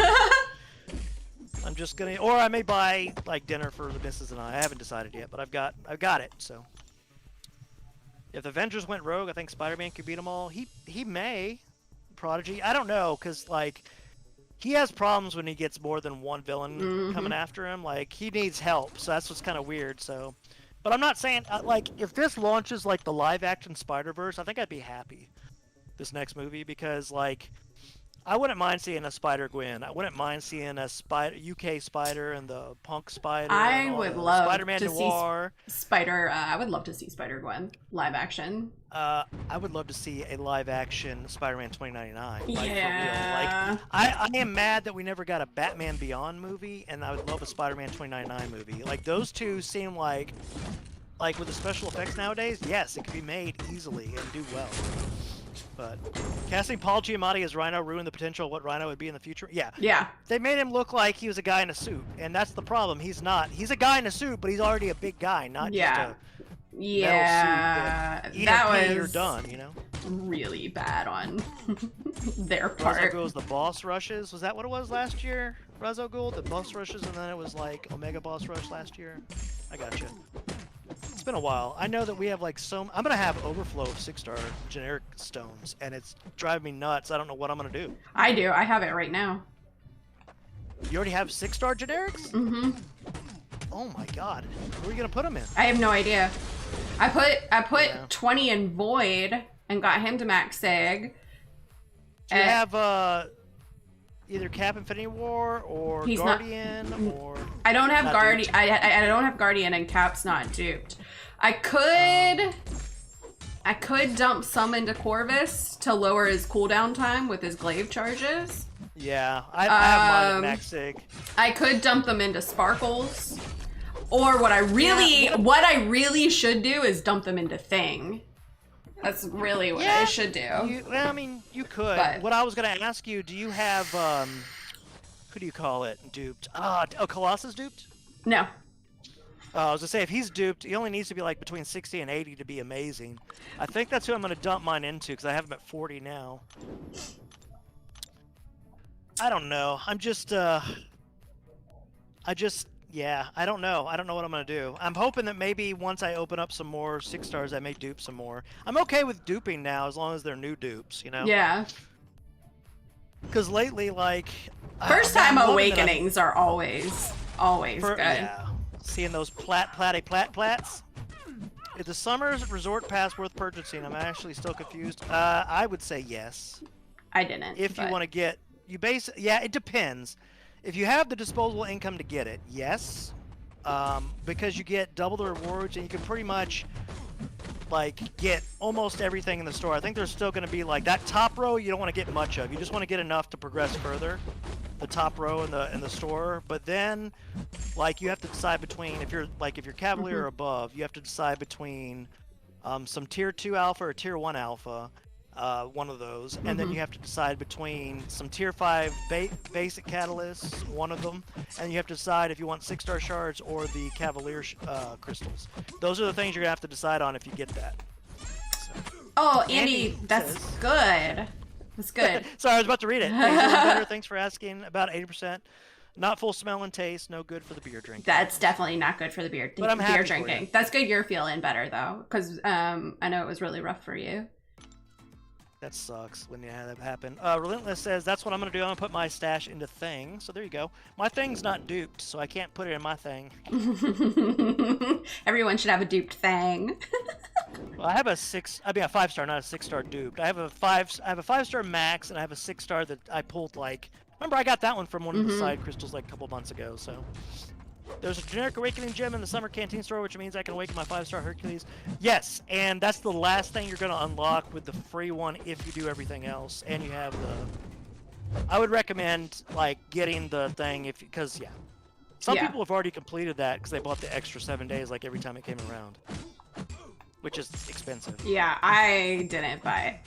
I'm just gonna, or I may buy like dinner for the missus and I haven't decided yet, but I've got it. So if the Avengers went rogue, I think Spider-Man could beat them all. He may. Prodigy, I don't know, cause like he has problems when he gets more than one villain coming after him. Like he needs help, so that's what's kind of weird. So, but I'm not saying like if this launches like the live-action Spider-Verse, I think I'd be happy. This next movie, because like I wouldn't mind seeing a Spider-Gwen. I wouldn't mind seeing a UK Spider and the Punk Spider. I would love Spider-Man to Noir. I would love to see Spider-Gwen live action. I would love to see a live-action Spider-Man 2099. Like, Yeah. for real. Like, I am mad that we never got a Batman Beyond movie, and I would love a Spider-Man 2099 movie. Like, those two seem like with the special effects nowadays, yes, it could be made easily and do well. But casting Paul Giamatti as Rhino ruined the potential of what Rhino would be in the future. Yeah. Yeah. They made him look like he was a guy in a suit, and that's the problem. He's not. He's a guy in a suit, but he's already a big guy, not just a yeah. metal suit That that was you're done, you know? really bad on their Ra's part. al Ghul's the boss rushes. Was that what it was last year? Ra's al Ghul, the boss rushes, and then it was like Omega boss rush last year. I gotcha. It's been a while. I know that we have like I'm gonna have overflow of 6-star generic stones, and it's driving me nuts. I don't know what I'm gonna do. I do. I have it right now. You already have 6-star generics? Mm-hmm. Oh my god. Where are you gonna put them in? I have no idea. I put Yeah. 20 in Void and got him to max Sig. Do you have either Cap Infinity War or He's not- Guardian or I don't have Not Guardian. duped. I don't have Guardian, and Cap's not duped. I could. I could dump some into Corvus to lower his cooldown time with his glaive charges. Yeah, I have mine at max sig. I could dump them into Sparkles. Or what I really should do is dump them into Thing. That's really what I should do. Well, I mean, you could. But- What I was gonna ask you, do you have who do you call it? Duped? Colossus duped? No. I was gonna say if he's duped, he only needs to be like between 60 and 80 to be amazing. I think that's who I'm gonna dump mine into because I have him at 40 now. I don't know. Yeah, I don't know. I don't know what I'm going to do. I'm hoping that maybe once I open up some more 6 stars, I may dupe some more. I'm okay with duping now as long as they're new dupes, you know? Yeah. Because lately, like... First time awakenings are always good. Yeah. Seeing those plats. Is the summer's resort pass worth purchasing? I'm actually still confused. I would say yes. I didn't. If you want to get... Yeah, it depends. If you have the disposable income to get it, yes. Because you get double the rewards and you can pretty much like get almost everything in the store. I think there's still going to be like that top row you don't want to get much of. You just want to get enough to progress further. The top row in the store, but then like you have to decide between if you're Cavalier or above, you have to decide between some tier 2 alpha or tier 1 alpha. One of those, and then you have to decide between some tier 5 basic catalysts, one of them, and you have to decide if you want 6-star shards or the Cavalier crystals. Those are the things you're gonna have to decide on if you get that. So. Oh, Andy, that's good. That's good. Sorry, I was about to read it. Better, thanks for asking. About 80%. Not full smell and taste. No good for the beer drinking. That's definitely not good for the beer happy drinking. That's good you're feeling better though, because I know it was really rough for you. That sucks when you have that happen. Relentless says, that's what I'm going to do. I'm going to put my stash into Thing. So there you go. My Thing's not duped, so I can't put it in my Thing. Everyone should have a duped Thing. Well, I have a 5-star, not a 6-star duped. I have a 5-star max, and I have a 6-star that I pulled, like... Remember, I got that one from one of the side crystals, like, a couple months ago, so... There's a generic awakening gem in the summer canteen store, which means I can awaken my 5-star Hercules. Yes, and that's the last thing you're going to unlock with the free one if you do everything else. And you have the... I would recommend, like, getting the thing because, yeah. Some people have already completed that because they bought the extra 7 days, like, every time it came around. Which is expensive. Yeah, I didn't buy it.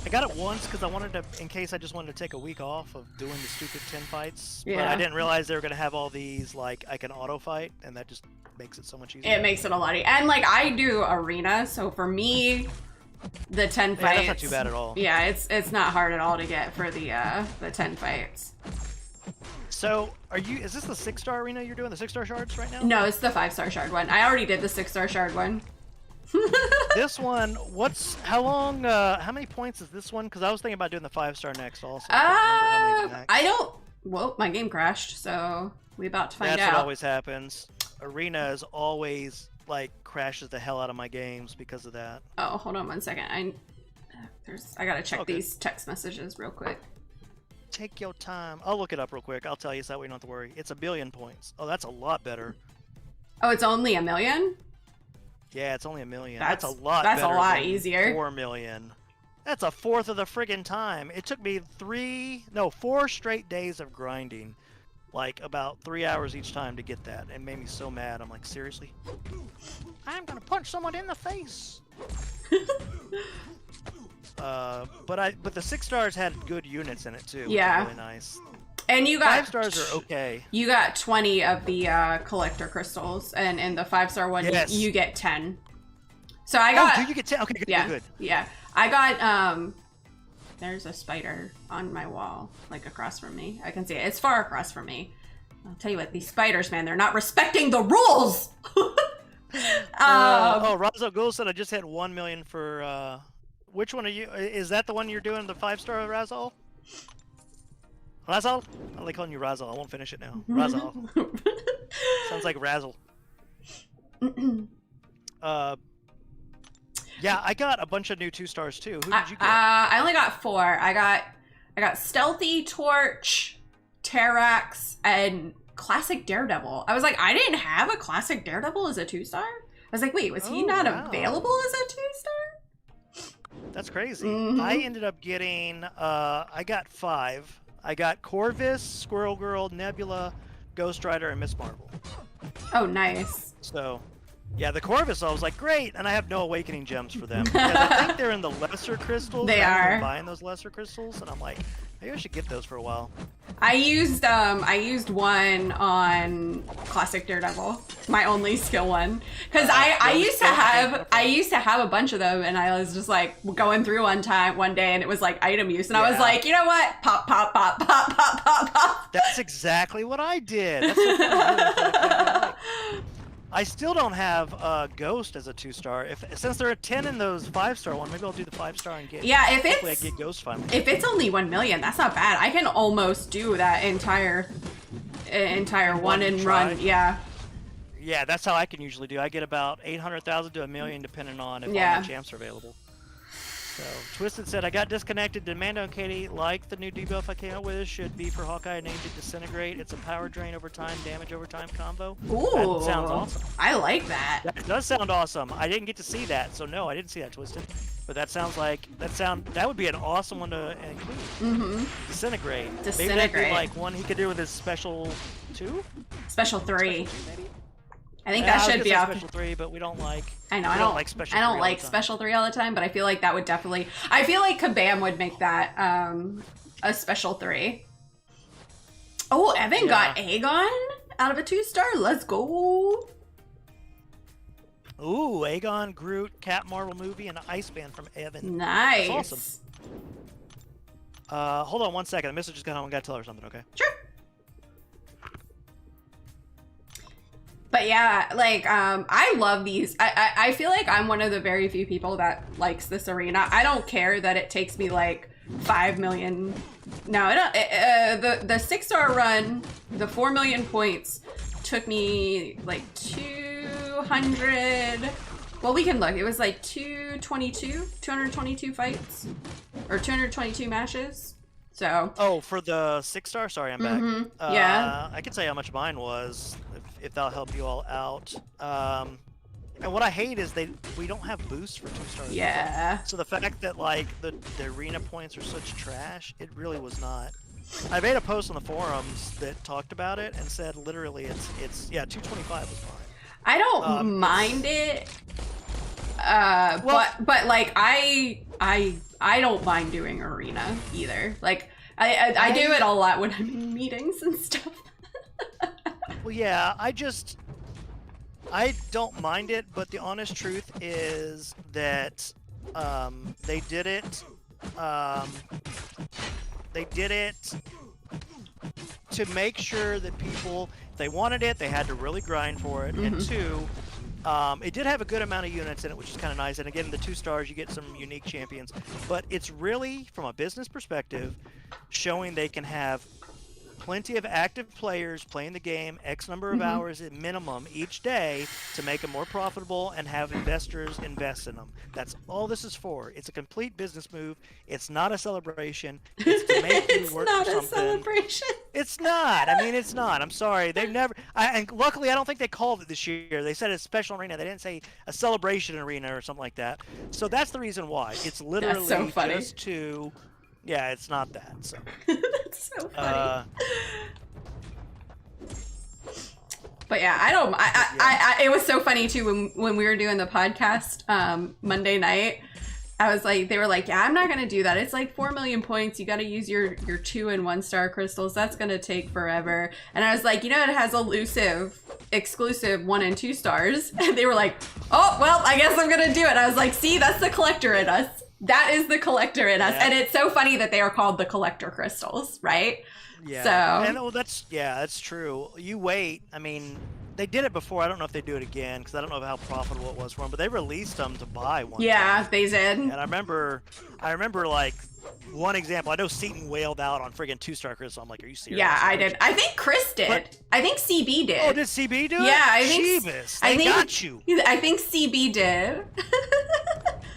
I got it once because I wanted to, in case I just wanted to take a week off of doing the stupid 10 fights. Yeah. But I didn't realize they were going to have all these, like, I can auto fight, and that just makes it so much easier. It makes it a lot easier. And, like, I do arena, so for me, the 10 fights... Yeah, that's not too bad at all. Yeah, it's not hard at all to get for the 10 fights. So, is this the 6-star arena you're doing, the 6-star shards right now? No, it's the 5-star shard one. I already did the 6-star shard one. This one, how many points is this one? Because I was thinking about doing the 5-star next also. Well, my game crashed, so we about to find out. That's what always happens. Arena is always, like, crashes the hell out of my games because of that. Oh, hold on one second. I gotta check these text messages real quick. Take your time. I'll look it up real quick. I'll tell you so that way you don't have to worry. It's 1 billion points. Oh, that's a lot better. Oh, it's only 1 million? Yeah, it's only 1 million. That's a lot That's better a lot than easier. 4 million. That's a fourth of the friggin' time. It took me 4 straight days of grinding. Like, about 3 hours each time to get that. It made me so mad. I'm like, seriously? I'm gonna punch someone in the face! But the 6 stars had good units in it, too. Yeah. Which was really nice. And you got 5 stars are okay. You got 20 of the collector crystals, and in the 5-star one, you get 10. So I got. Oh, do you get 10? Okay, good. Yeah, Good. yeah. I got. There's a spider on my wall, like across from me. I can see it. It's far across from me. I'll tell you what, these spiders, man, they're not respecting the rules. Razo Ghoul said I just hit 1 million for. Which one are you? Is that the one you're doing, the 5-star Razal? Razal? I like calling you Razal. I won't finish it now. Razal. Sounds like Razzle. Yeah, I got a bunch of new 2 stars too. Who did you get? I only got 4. I got Stealthy, Torch, Terrax, and Classic Daredevil. I was like, I didn't have a Classic Daredevil as a 2-star? was like, wait, was he Oh, not wow. available as a 2-star? That's crazy. Mhm. I ended up getting, I got 5. I got Corvus, Squirrel Girl, Nebula, Ghost Rider, and Miss Marvel. Oh, nice. So, yeah, the Corvus, I was like, great, and I have no Awakening Gems for them. Because I think they're in the lesser crystals. They I've been are. buying those lesser crystals, and I'm like, maybe I should get those for a while. I used one on Classic Daredevil, my only skill one, because I used to have a bunch of them, and I was just like going through one day, and it was like item use, and I was Yeah. like, you know what, pop, pop, pop, pop, pop, pop, pop. That's exactly what I did. That's so funny. I still don't have Ghost as a 2-star. Since there are 10 in those 5-star one, maybe I'll do the 5-star and get. Yeah, if hopefully I it's get Ghost finally. if it's only 1 million, that's not bad. I can almost do that entire one and try? run. Yeah. Yeah, that's how I can usually do. I get about 800,000 to 1 million, depending on if Yeah. all my champs are available. So Twisted said, I got disconnected. Did Mando and Katie like the new debuff I came up with? Should be for Hawkeye. Named it Disintegrate. It's a power drain over time, damage over time combo. Ooh. That sounds awesome. I like that. That does sound awesome. I didn't get to see that, so no, I didn't see that, Twisted. But that sounds like that would be an awesome one to include. Mm-hmm. Disintegrate. Maybe that'd Disintegrate. be like one he could do with his special 2. Special 3. Maybe. I think Yeah, that I was should gonna be say up. special 3, but we don't like. I know. we I don't like special. I 3 don't all like the time. special 3 all the time, but I feel like that would definitely. I feel like Kabam would make that a special 3. Oh, Evan got Aegon out of a 2-star. Let's go. Ooh, Aegon, Groot, Cap Marvel movie, and an Ice Band from Evan. Nice. That's awesome. Hold on 1 second. The mister just got home and got to tell her something. Okay. Sure. But yeah, like I love these. I feel like I'm one of the very few people that likes this arena. I don't care that it takes me like 5 million. No, it don't. The 6-star run, the 4 million points took me like 200. Well, we can look. It was like 222 fights or 222 matches. So. Oh, for the 6-star? Sorry, I'm back. Mhm. Yeah. I can say how much mine was, if that'll help you all out. And what I hate is we don't have boosts for 2-stars. Yeah. So the fact that like the arena points are such trash, it really was not. I made a post on the forums that talked about it and said literally it's 225 was fine. I don't mind it. But like I don't mind doing arena either. Like I do it a lot when I'm in meetings and stuff. Well, yeah, I don't mind it, but the honest truth is that they did it to make sure that people, if they wanted it, they had to really grind for it. And 2, it did have a good amount of units in it, which is kind of nice. And again, the 2-stars, you get some unique champions. But it's really, from a business perspective, showing they can have plenty of active players playing the game X number of hours at minimum each day to make them more profitable and have investors invest in them. That's all this is for. It's a complete business move. It's not a celebration. It's to make you work for something. It's not a celebration. It's not. I mean, it's not. I'm sorry. They've never. And luckily, I don't think they called it this year. They said a special arena. They didn't say a celebration arena or something like that. So that's the reason why. It's literally That's so funny. just to. Yeah, it's not that. So. That's so funny. But yeah, it was so funny too when we were doing the podcast Monday night. I was like, they were like, yeah, I'm not gonna do that. It's like 4 million points. You got to use your 2 and 1-star crystals. That's gonna take forever. And I was like, you know, it has exclusive 1 and 2 stars. And they were like, oh well, I guess I'm gonna do it. I was like, see, that's the collector in us. That is the collector in us. Yeah. And it's so funny that they are called the collector crystals, right? Yeah. So. And well, that's true. You wait. I mean, they did it before. I don't know if they do it again because I don't know how profitable it was for them. But they released them to buy one. Yeah, time. they did. And I remember like one example. I know Seaton wailed out on friggin' 2-star crystal. I'm like, are you serious? Yeah, I did. I think Chris did. But- I think CB did. Oh, did CB do it? Yeah, I think. Jeebus, I they think got you. I think CB did.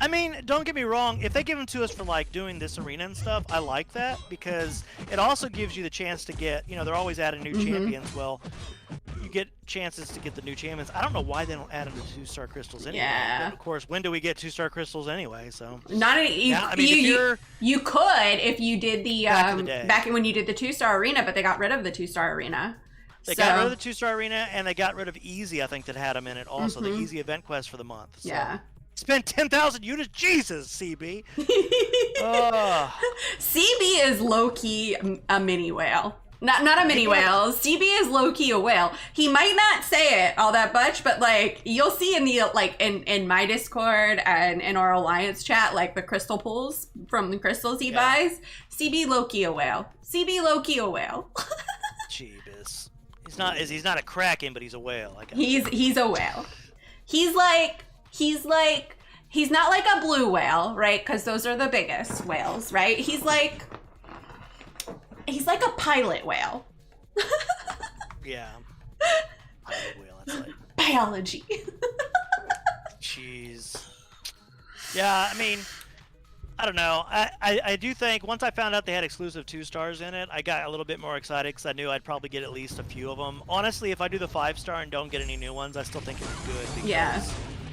I mean, don't get me wrong. If they give them to us for like doing this arena and stuff, I like that because it also gives you the chance to get. You know, they're always adding new champions. Well, you get chances to get the new champions. I don't know why they don't add them to 2-star crystals anyway. Yeah. But of course, when do we get 2-star crystals anyway? So Not any. yeah, I mean, if you're You could if you did the Back in the day. back when you did the 2-star arena, but they got rid of the 2-star arena. they got rid of the 2-star arena and they got rid of Easy, I think, that had them in it also, the Easy event quest for the month. So. Yeah. Spend 10,000 units, Jesus, CB. Oh. CB is low key a mini whale. Not a mini whale. CB is low key a whale. He might not say it all that much, but like you'll see in the in my Discord and in our alliance chat, like the crystal pools from the crystals he buys. CB low key a whale. CB low key a whale. Jeebus. He's not a kraken, but he's a whale. I guess. He's a whale. He's not like a blue whale, right? Because those are the biggest whales, right? He's like a pilot whale. Yeah. Pilot whale, that's like Biology. Jeez. Yeah, I mean, I don't know. I do think once I found out they had exclusive 2-stars in it, I got a little bit more excited because I knew I'd probably get at least a few of them. Honestly, if I do the 5-star and don't get any new ones, I still think it's good. Because Yeah.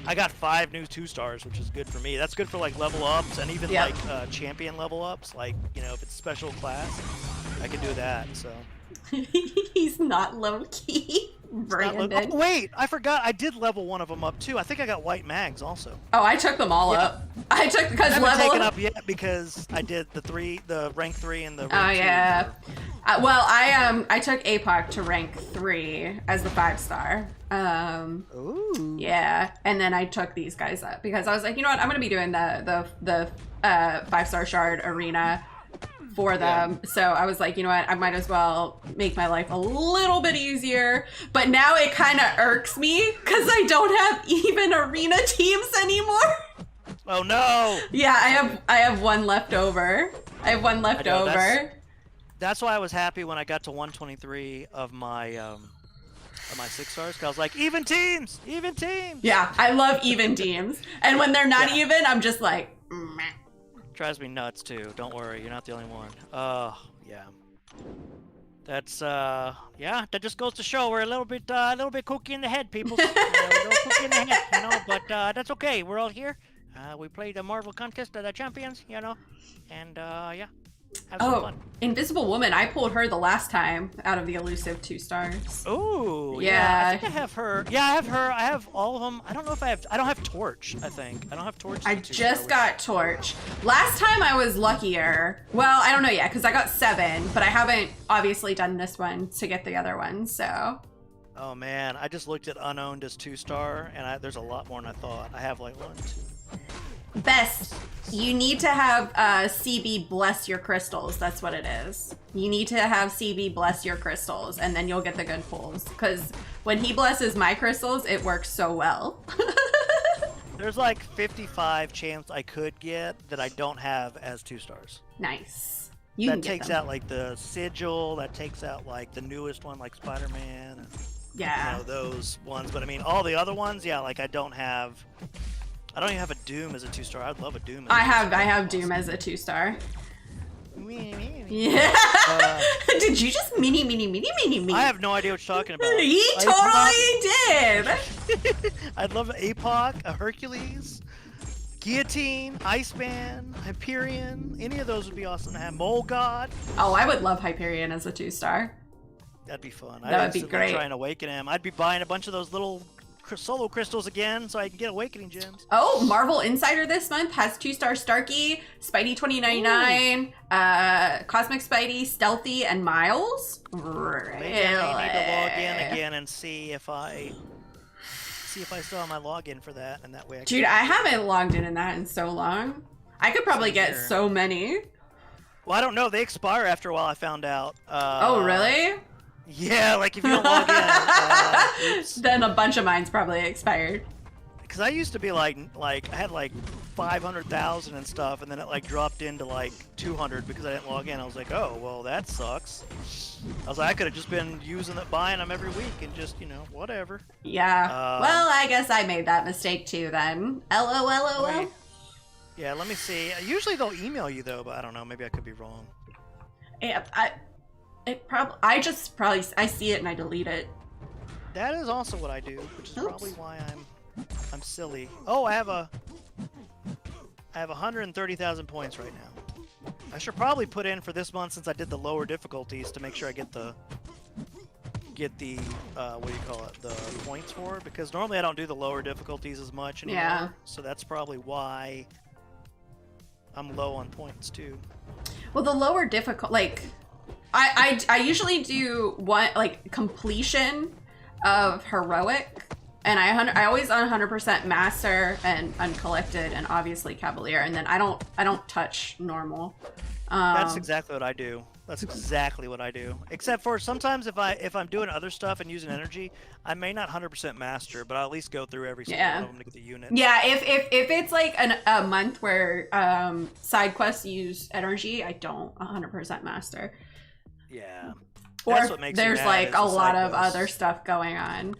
I got 5 new 2-stars, which is good for me. That's good for like level ups and even like champion level ups. Like, you know, if it's special class, I can do that. So He's not low key. Brandon. Oh, wait, I forgot. I did level one of them up too. I think I got white mags also. Oh, I took them all up. I took because I haven't level taken up yet because I did the rank 3 and the rank 2. Oh yeah. Well, I took APOC to rank 3 as the 5-star. Ooh. Yeah, and then I took these guys up because I was like, you know what, I'm gonna be doing the 5-star shard arena for them. So I was like, you know what, I might as well make my life a little bit easier. But now it kind of irks me because I don't have even arena teams anymore. Oh no. Yeah, I have one left over. I have one left over. That's why I was happy when I got to 123 of my 6-stars. Cause I was like, even teams, even teams. Yeah, I love even teams, and when they're not even, I'm just like, meh. Drives me nuts too. Don't worry, you're not the only one. Yeah. That's yeah. That just goes to show we're a little bit kooky in the head, people. We're a little kooky in the head, you know. But that's okay. We're all here. We played the Marvel Contest of the Champions, you know, and yeah. Have some fun. Invisible Woman, I pulled her the last time out of the elusive 2-stars. Ooh, yeah. I think I have her. Yeah, I have her. I have all of them. I don't know if I don't have Torch, I think. I don't have Torch. I just got Torch. Last time I was luckier. Well, I don't know yet, because I got 7, but I haven't obviously done this one to get the other one, so. Oh man, I just looked at unowned as 2-star, and there's a lot more than I thought. I have like 1, 2. Best, you need to have CB bless your crystals. That's what it is. You need to have CB bless your crystals, and then you'll get the good pulls. Because when he blesses my crystals, it works so well. There's like 55 chance I could get that I don't have as 2-stars. Nice. That takes out like the sigil. That takes out like the newest one, like Spider-Man. And, yeah. You know, those ones. But I mean, all the other ones, yeah. Like I don't even have a Doom as a 2-star. I'd love a Doom. I have Doom as a 2-star. Yeah. Did you just mini? I have no idea what you're talking about. He totally did. I'd love an APOC, a Hercules, Guillotine, Iceman, Hyperion. Any of those would be awesome to have. Mole God. Oh, I would love Hyperion as a 2-star. That'd be fun. That would be great. Try and awaken him. I'd be buying a bunch of those little solo crystals again so I can get awakening gems. Oh, Marvel Insider this month has 2-star Starkey, Spidey 2099, Cosmic Spidey, Stealthy, and Miles. Really? Maybe I need to log in again and see if I still have my login for that, and that way Dude, I haven't logged in that in so long. I could probably get so many. Well, I don't know. They expire after a while, I found out. Oh, really? Yeah, like if you don't log in, then a bunch of mine's probably expired. Because I used to be like I had like 500,000 and stuff, and then it like dropped into like 200 because I didn't log in. I was like, oh, well, that sucks. I was like, I could have just been buying them every week and just, you know, whatever. Yeah. Well, I guess I made that mistake too then. LOL. Yeah, let me see. Usually they'll email you though, but I don't know. Maybe I could be wrong. Yeah, I see it and I delete it. That is also what I do, which is Oops. probably why I'm silly. Oh, I have 130,000 points right now. I should probably put in for this month since I did the lower difficulties to make sure I get the what do you call it, the points for it, because normally I don't do the lower difficulties as much anymore. Yeah. So that's probably why I'm low on points too. Well, the lower difficult, like, I usually do one, like, completion of heroic, and I always on 100% master and uncollected and obviously cavalier, and then I don't touch normal. That's exactly what I do. That's exactly what I do. Except for sometimes if I'm doing other stuff and using energy, I may not 100% master, but I'll at least go through every single one of them to get the unit. Yeah, if it's like a month where side quests use energy, I don't 100% master. Yeah. Or That's if what makes me there's mad like is a the lot side of quests. other stuff going on.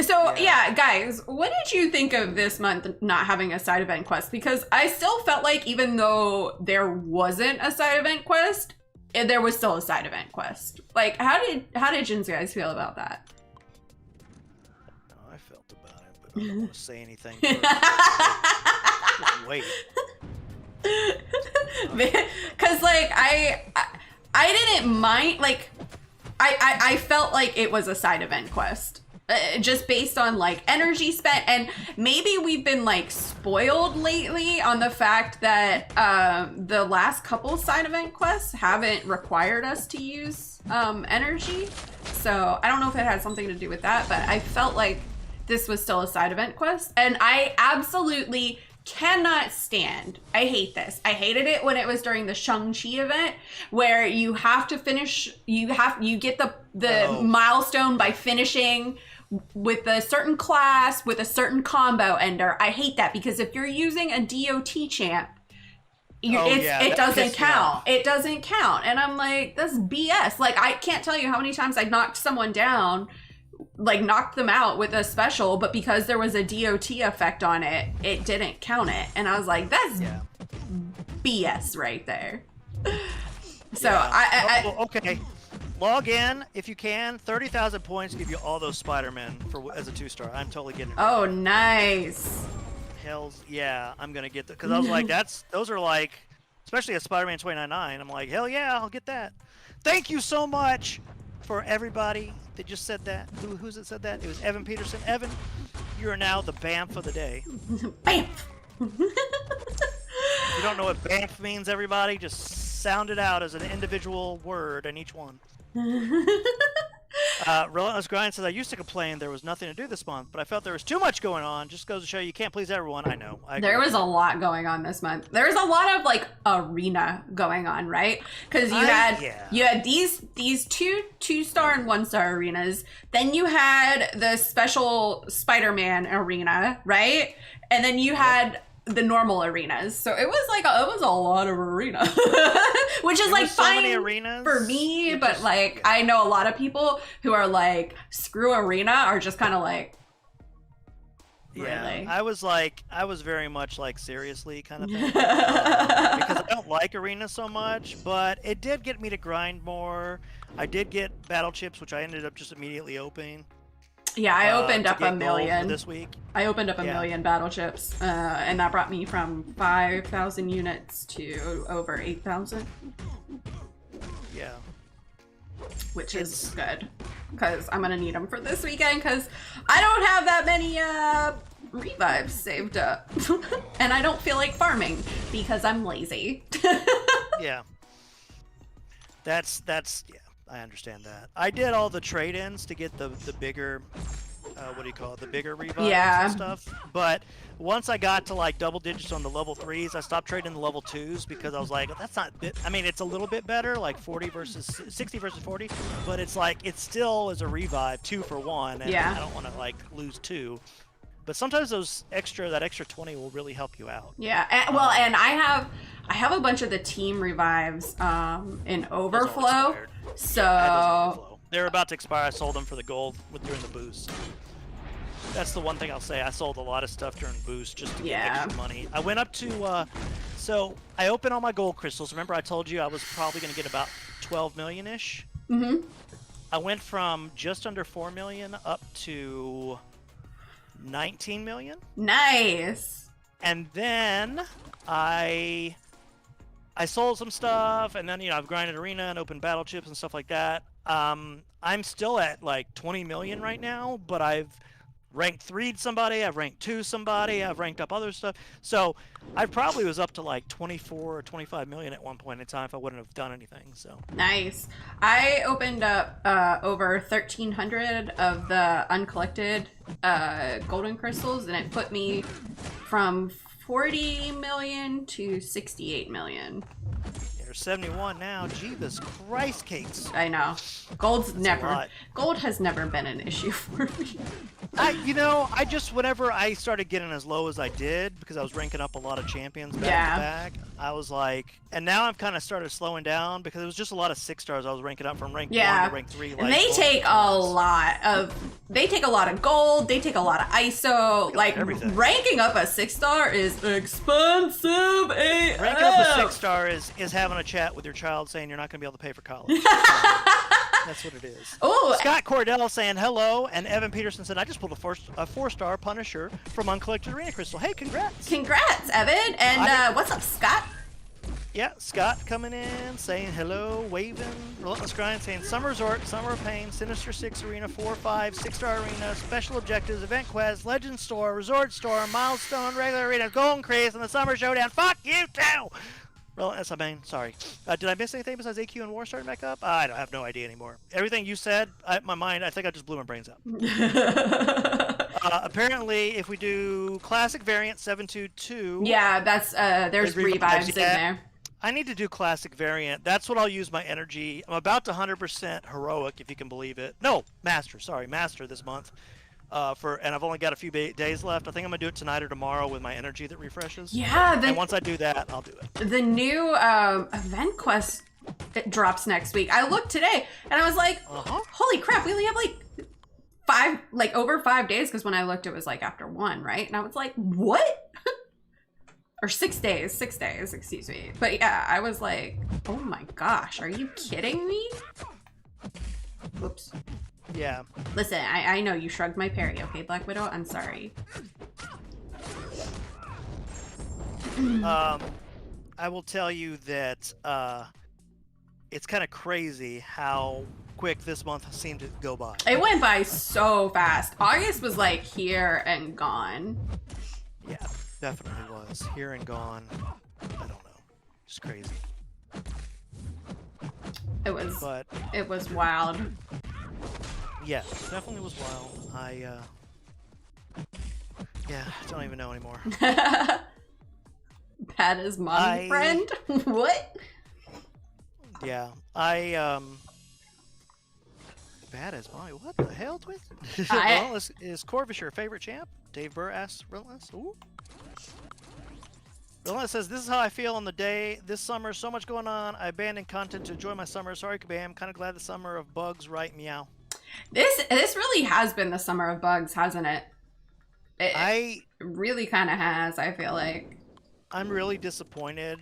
So yeah, guys, what did you think of this month not having a side event quest? Because I still felt like even though there wasn't a side event quest, there was still a side event quest. Like, how did Jin's guys feel about that? I felt about it, but I don't want to say anything. Just wait. Because like I didn't mind, like I felt like it was a side event quest. Just based on like energy spent, and maybe we've been like spoiled lately on the fact that the last couple side event quests haven't required us to use energy. So I don't know if it had something to do with that, but I felt like this was still a side event quest, and I absolutely cannot stand. I hate this. I hated it when it was during the Shang-Chi event where you have to finish, you get the milestone by finishing with a certain class with a certain combo ender. I hate that because if you're using a DOT champ, it doesn't count. It doesn't count. And I'm like, that's BS. Like, I can't tell you how many times I knocked someone down, like knocked them out with a special, but because there was a DOT effect on it, it didn't count it. And I was like, that's BS right there. So okay. Log in if you can. 30,000 points give you all those Spider-Men as a 2-star. I'm totally getting it. Oh, nice. Hells yeah, I'm gonna get that because I was like, those are like, especially a Spider-Man 2099. I'm like, hell yeah, I'll get that. Thank you so much for everybody that just said that. Who's it said that? It was Evan Peterson. Evan, you are now the BAMF of the day. BAMF. If you don't know what BAMF means, everybody, just sound it out as an individual word in each one. Relentless Grind says, I used to complain there was nothing to do this month, but I felt there was too much going on. Just goes to show you can't please everyone. I know. There was a lot going on this month. There was a lot of like arena going on, right? Because you had these two-star and 1-star arenas. Then you had the special Spider-Man arena, right? And then you had the normal arenas. So it was a lot of arena. Which is like fine for me, but like I know a lot of people who are like screw arena are just kind of like really? I was very much like seriously kind of thing. Because I don't like arena so much, but it did get me to grind more. I did get battle chips, which I ended up just immediately opening. Yeah, I opened up a million this week. I opened up a million battle chips, and that brought me from 5,000 units to over 8,000. Yeah. Which is good, because I'm gonna need them for this weekend, because I don't have that many revives saved up. And I don't feel like farming, because I'm lazy. Yeah. That's I understand that. I did all the trade-ins to get the bigger, the bigger revives and stuff. But once I got to like double digits on the level 3s, I stopped trading the level 2s because I was like, that's not. I mean, it's a little bit better, like 60 versus 40, but it's like it still is a revive 2 for 1, and I don't want to like lose 2. But sometimes that extra 20 will really help you out. Yeah, and I have a bunch of the team revives in Overflow. So they're about to expire. I sold them for the gold during the boost. That's the one thing I'll say. I sold a lot of stuff during boost just to get extra money. I went up to so I opened all my gold crystals. Remember I told you I was probably going to get about 12 million-ish? Mm-hmm. I went from just under 4 million up to 19 million. Nice. And then I sold some stuff, and then I've grinded arena and opened battle chips and stuff like that. I'm still at like 20 million right now, but I've ranked 3'd somebody, I've ranked 2 somebody, I've ranked up other stuff. So I probably was up to like 24 or 25 million at one point in time if I wouldn't have done anything. So Nice. I opened up over 1,300 of the uncollected golden crystals, and it put me from 40 million to 68 million. there's 71 now. Jeebus Christ cakes. I know. Gold has never been an issue for me. I just, whenever I started getting as low as I did, because I was ranking up a lot of champions back to back, I was like, and now I've kind of started slowing down because it was just a lot of 6 stars I was ranking up from rank 1 to rank 3. And they take a lot of gold, they take a lot of ISO. Like, everything. Ranking up a 6 star is expensive AF. Ranking up a 6 star is having a chat with your child saying you're not going to be able to pay for college. That's what it is. Oh, Scott Cordell saying hello, and Evan Peterson said, I just pulled a 4-star Punisher from Uncollected Arena Crystal. Hey, congrats. Congrats, Evan. And what's up, Scott? Yeah, Scott coming in, saying hello, waving, Relentless Grind, saying Summer Resort, Summer of Pain, Sinister 6 Arena, 4, 5, 6-star Arena, Special Objectives, Event Quest, Legend Store, Resort Store, Milestone, Regular Arena, Golden Craze, and the Summer Showdown. Fuck you too! Relentless, I mean, sorry. Did I miss anything besides AQ and War starting back up? I don't have no idea anymore. Everything you said, my mind, I think I just blew my brains out. Apparently, if we do Classic Variant 722... Yeah, that's, there's revives in there. I need to do Classic Variant. That's what I'll use my energy. I'm about to 100% Heroic, if you can believe it. No, Master, sorry, Master this month. And I've only got a few days left. I think I'm gonna do it tonight or tomorrow with my energy that refreshes. Yeah, and once I do that, I'll do it. The new event quest drops next week. I looked today and I was like, holy crap, we only have over 5 days, because when I looked it was like after 1, right? And I was like, what? Or 6 days, excuse me. But yeah, I was like, oh my gosh, are you kidding me? Whoops. Yeah. Listen, I know you shrugged my parry, okay, Black Widow? I'm sorry. I will tell you that it's kind of crazy how quick this month seemed to go by. It went by so fast. August was like here and gone. Yeah, definitely was. Here and gone. I don't know. Just crazy. It was wild. Yeah, definitely was wild. I don't even know anymore. That is my friend? What? Yeah, bad as mommy. What the hell, Twist? Relentless, is Corvus your favorite champ? Dave Burr asks Relentless. Ooh. Relentless says, this is how I feel on the day. This summer, so much going on. I abandoned content to enjoy my summer. Sorry, Kabam. Kind of glad the summer of bugs, right? Meow. This really has been the summer of bugs, hasn't it? It really kind of has, I feel like. I'm really disappointed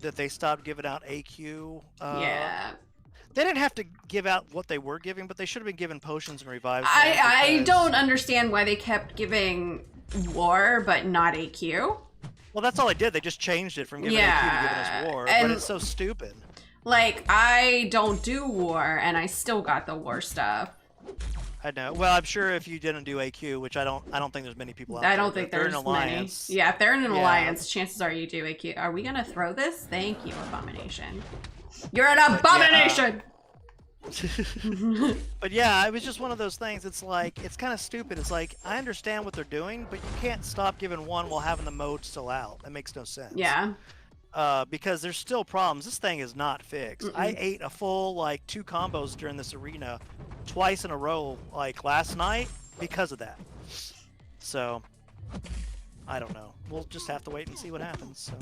that they stopped giving out AQ. Yeah. They didn't have to give out what they were giving, but they should have been given potions and revives. I don't understand why they kept giving War, but not AQ. Well, that's all they did. They just changed it from giving AQ to giving us War, but it's so stupid. Like, I don't do War, and I still got the War stuff. I know. Well, I'm sure if you didn't do AQ, which I don't think there's many people out there. I don't think there's many. Yeah, if they're in an alliance, chances are you do AQ. Are we gonna throw this? Thank you, Abomination. You're an abomination! But yeah, it was just one of those things. It's like, it's kind of stupid. It's like, I understand what they're doing, but you can't stop giving one while having the mode still out. That makes no sense. Yeah. Because there's still problems. This thing is not fixed. I ate a full, 2 combos during this arena twice in a row, last night, because of that. So, I don't know. We'll just have to wait and see what happens. So,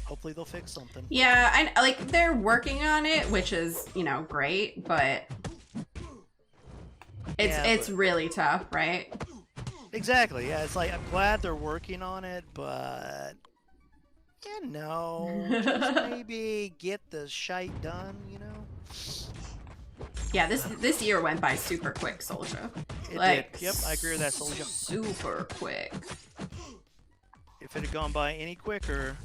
hopefully they'll fix something. Yeah, they're working on it, which is, great, but it's really tough, right? Exactly. Yeah, it's like, I'm glad they're working on it, but just maybe get the shite done, Yeah, this year went by super quick, Soldier. It Like, did. Yep, I agree with that, Soldier. Super quick. If it had gone by any quicker,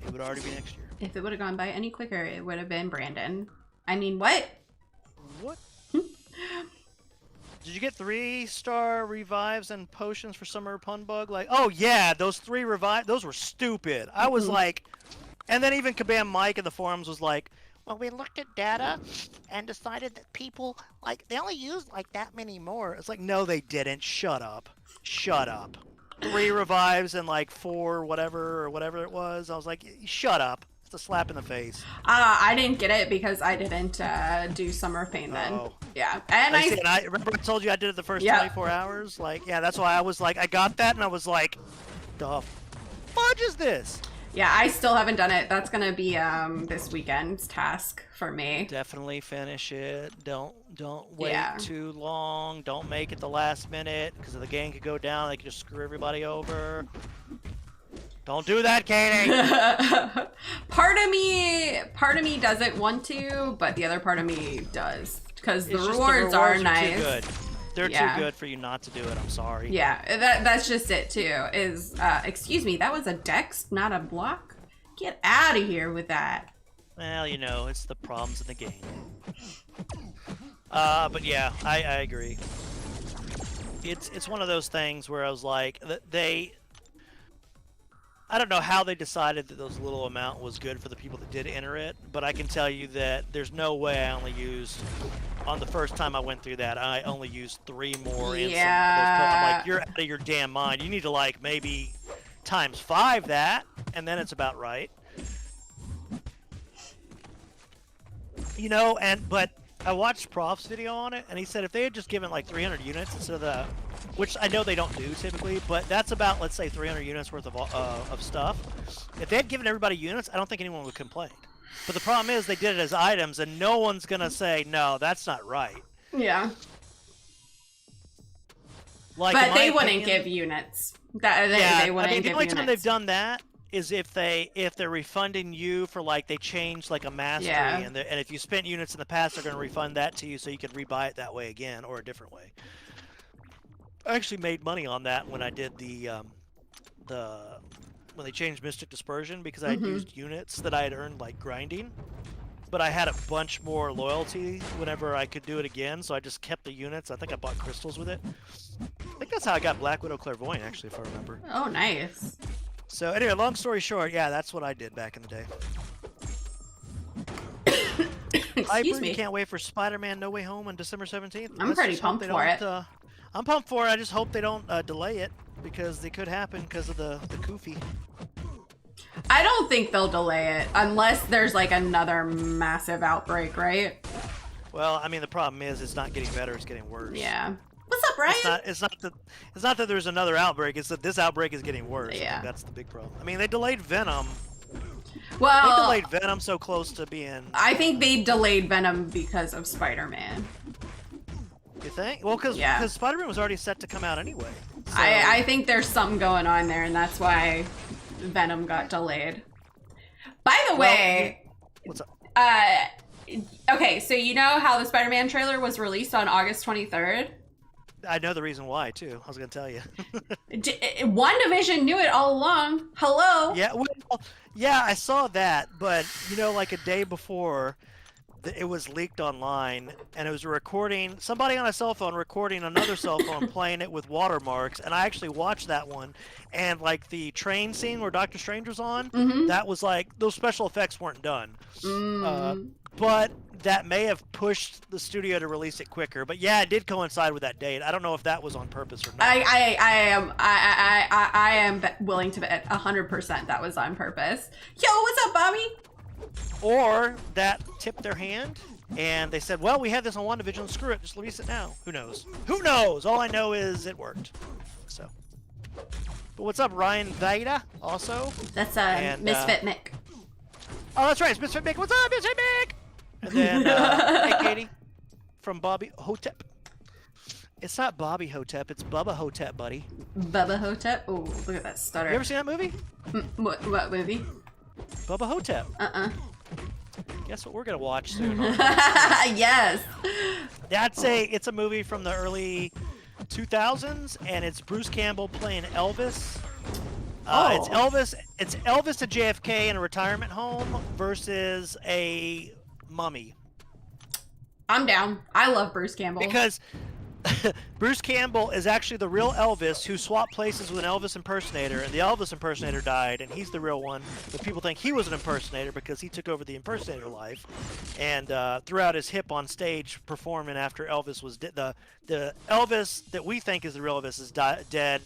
it would already be next year. If it would have gone by any quicker, it would have been Brandon. I mean, what? What? Did you get 3-star revives and potions for Summer Punbug? Like, oh yeah, those 3 revive, those were stupid. I was like, and then even Kabam Mike in the forums was like, well, we looked at data and decided that people, like, they only used like that many more. It's like, no, they didn't. Shut up. Shut up. 3 revives and like 4 whatever it was. I was like, shut up. It's a slap in the face. I didn't get it because I didn't do Summer Pain then. Oh. Yeah, and I remember I told you I did it the first 24 hours. Like, yeah, that's why I was like, I got that and I was like, the fudge is this? Yeah, I still haven't done it. That's gonna be this weekend's task for me. Definitely finish it. Don't wait too long. Don't make it the last minute because if the game could go down, they could just screw everybody over. Don't do that, Katie. Part of me doesn't want to, but the other part of me does because the rewards are nice. Too good. They're too good for you not to do it. I'm sorry. Yeah, that's just it too. Is excuse me, that was a dex, not a block. Get out of here with that. Well, you know, it's the problems in the game. But yeah, I agree. It's one of those things where I was like, I don't know how they decided that those little amount was good for the people that did enter it, but I can tell you that there's no way I only used, on the first time I went through that, I only used 3 more. I'm like, you're out of your damn mind. You need to like maybe times 5 that, and then it's about right. You know, but I watched Prof's video on it, and he said if they had just given like 300 units instead of the, which I know they don't do typically, but that's about, let's say, 300 units worth of stuff. If they had given everybody units, I don't think anyone would complain. But the problem is they did it as items, and no one's gonna say, no, that's not right. Yeah. Like, but they wouldn't give units. They wouldn't give the only units. time they've done that is if they're refunding you for like they changed like a mastery, and if you spent units in the past, they're gonna refund that to you so you can rebuy it that way again or a different way. I actually made money on that when I did when they changed Mystic Dispersion because I had used units that I had earned like grinding, but I had a bunch more loyalty whenever I could do it again, so I just kept the units. I think I bought crystals with it. I think that's how I got Black Widow Clairvoyant, actually, if I remember. Oh, nice. So anyway, long story short, yeah, that's what I did back in the day. Excuse me. Can't wait for Spider-Man No Way Home on December 17th. I'm pretty pumped for it. I'm pumped for it. I just hope they don't delay it because they could happen because of the Kofi. I don't think they'll delay it unless there's like another massive outbreak, right? Well, I mean, the problem is it's not getting better; it's getting worse. Yeah. What's up, Ryan? It's not that there's another outbreak. It's that this outbreak is getting worse. Yeah. That's the big problem. I mean, they delayed Venom. Well, they delayed Venom so close to being. I think they delayed Venom because of Spider-Man. You think? Well, because Spider-Man was already set to come out anyway. So... I think there's something going on there, and that's why Venom got delayed. By the way, what's up? Okay, so you know how the Spider-Man trailer was released on August 23rd? I know the reason why too. I was gonna tell you. WandaVision knew it all along. Hello. Yeah, well, yeah, I saw that, but you know, like a day before, it was leaked online, and it was a recording. Somebody on a cell phone recording another cell phone playing it with watermarks, and I actually watched that one. And like the train scene where Doctor Strange was on, that was like those special effects weren't done. But that may have pushed the studio to release it quicker. But yeah, it did coincide with that date. I don't know if that was on purpose or not. I am willing to bet 100% that was on purpose. Yo, what's up, Bobby? Or that tipped their hand, and they said, well, we had this on WandaVision, screw it, just release it now. Who knows? Who knows? All I know is it worked. So. But what's up, Ryan Vader, also? That's Misfit Mick. Oh, that's right, it's Misfit Mick. What's up, Misfit Mick? And then, hey, Katie, from Bobby Hotep. It's not Bobby Hotep, it's Bubba Hotep, buddy. Bubba Hotep? Oh, look at that stutter. You ever seen that movie? What movie? Bubba Hotep. Guess what we're gonna watch soon? Yes. It's a movie from the early 2000s, and it's Bruce Campbell playing Elvis. It's Elvis to JFK in a retirement home versus a mummy. I'm down. I love Bruce Campbell. Because Bruce Campbell is actually the real Elvis who swapped places with an Elvis impersonator, and the Elvis impersonator died, and he's the real one. But people think he was an impersonator because he took over the impersonator life, and threw out his hip on stage performing after Elvis was dead. The Elvis that we think is the real Elvis is dead.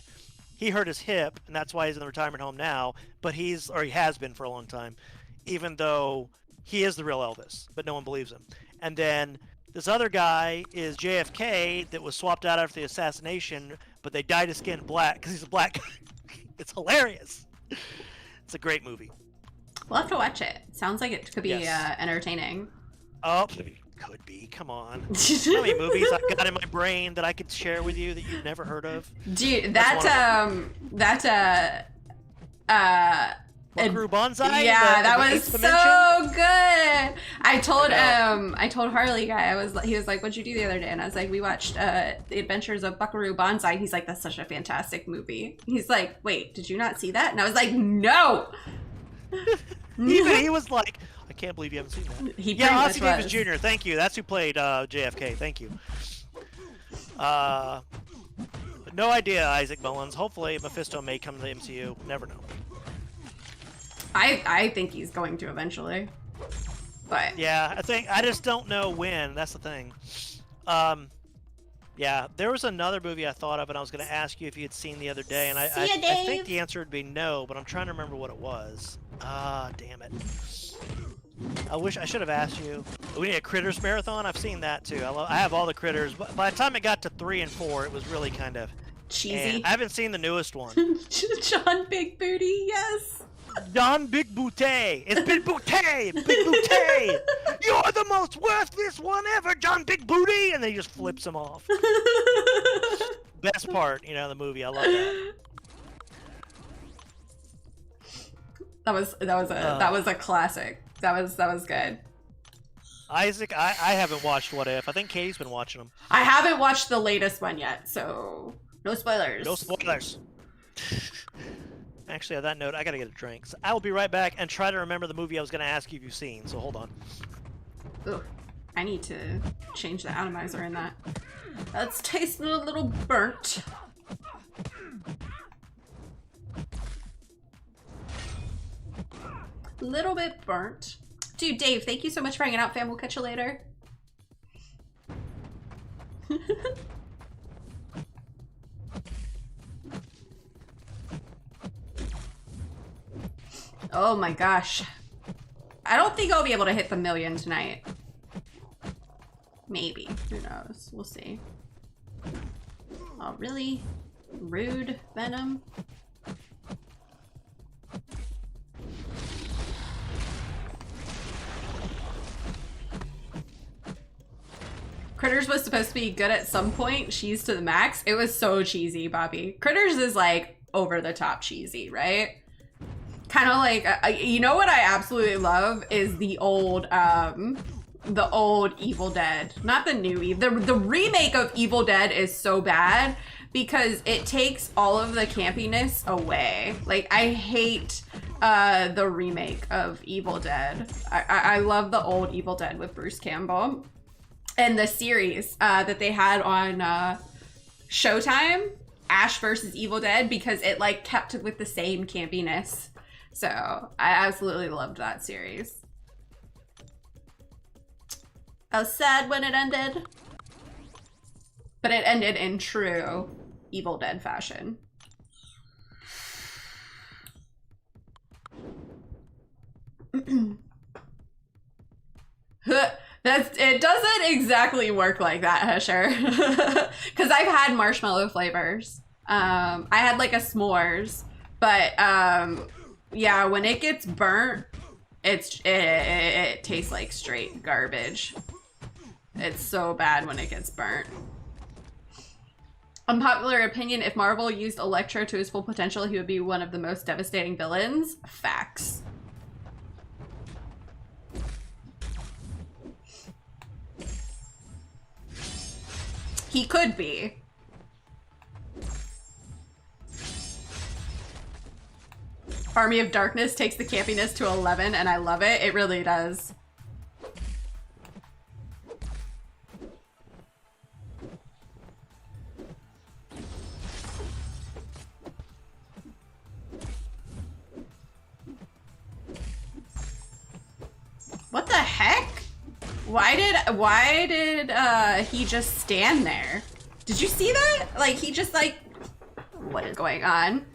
He hurt his hip, and that's why he's in the retirement home now. But he has been for a long time, even though he is the real Elvis, but no one believes him. And then this other guy is JFK that was swapped out after the assassination, but they dyed his skin black because he's a black guy. It's hilarious. It's a great movie. We'll have to watch it. Sounds like it could be entertaining. Oh, could be. Come on. How many movies I've got in my brain that I could share with you that you've never heard of? Dude, Buckaroo Banzai? Yeah, that the was eighth so good. I told Harley guy, he was like, what'd you do the other day? And I was like, we watched The Adventures of Buckaroo Banzai. He's like, that's such a fantastic movie. He's like, wait, did you not see that? And I was like, no. Even he was like, I can't believe you haven't seen that. Ossie Davis Jr. Thank you. That's who played JFK. Thank you. No idea, Isaac Mullins. Hopefully Mephisto may come to the MCU. Never know. I think he's going to eventually, but yeah, I just don't know when. That's the thing. Yeah, there was another movie I thought of, and I was going to ask you if you had seen the other day, and I think the answer would be no, but I'm trying to remember what it was. Damn it. I should have asked you. We need a Critters marathon. I've seen that too. I have all the Critters, but by the time it got to 3 and 4, it was really kind of cheesy. I haven't seen the newest one. John Big Booty, yes. John Big Booty. It's Big Booty. Big Booty. You're the most worthless one ever, John Big Booty. And then he just flips him off. Best part, the movie. I love that. That was a classic. That was good. Isaac, I haven't watched What If. I think Katie's been watching them. I haven't watched the latest one yet, so no spoilers. No spoilers. Actually, on that note, I gotta get a drink. So I will be right back and try to remember the movie I was gonna ask you if you've seen. So hold on. Ugh, I need to change the atomizer in that. That's tasting a little burnt. Little bit burnt. Dude, Dave, thank you so much for hanging out, fam. We'll catch you later. Oh my gosh. I don't think I'll be able to hit the 1 million tonight. Maybe. Who knows? We'll see. Oh, really? Rude, Venom? Critters was supposed to be good at some point. Cheese to the max. It was so cheesy, Bobby. Critters is like over the top cheesy, right? Kind of like, you know what I absolutely love is the old Evil Dead. Not the new the remake of Evil Dead is so bad because it takes all of the campiness away. Like, I hate the remake of Evil Dead. I love the old Evil Dead with Bruce Campbell. And the series that they had on Showtime, Ash vs. Evil Dead, because it like kept with the same campiness. So I absolutely loved that series. I was sad when it ended, but it ended in true Evil Dead fashion. It doesn't exactly work like that, Husher. Because I've had marshmallow flavors. I had like a s'mores, but yeah, when it gets burnt, it tastes like straight garbage. It's so bad when it gets burnt. Unpopular opinion, if Marvel used Electro to his full potential, he would be one of the most devastating villains. Facts. He could be. Army of Darkness takes the campiness to 11, and I love it. It really does. What the heck? Why did he just stand there? Did you see that? Like, he just like, what is going on?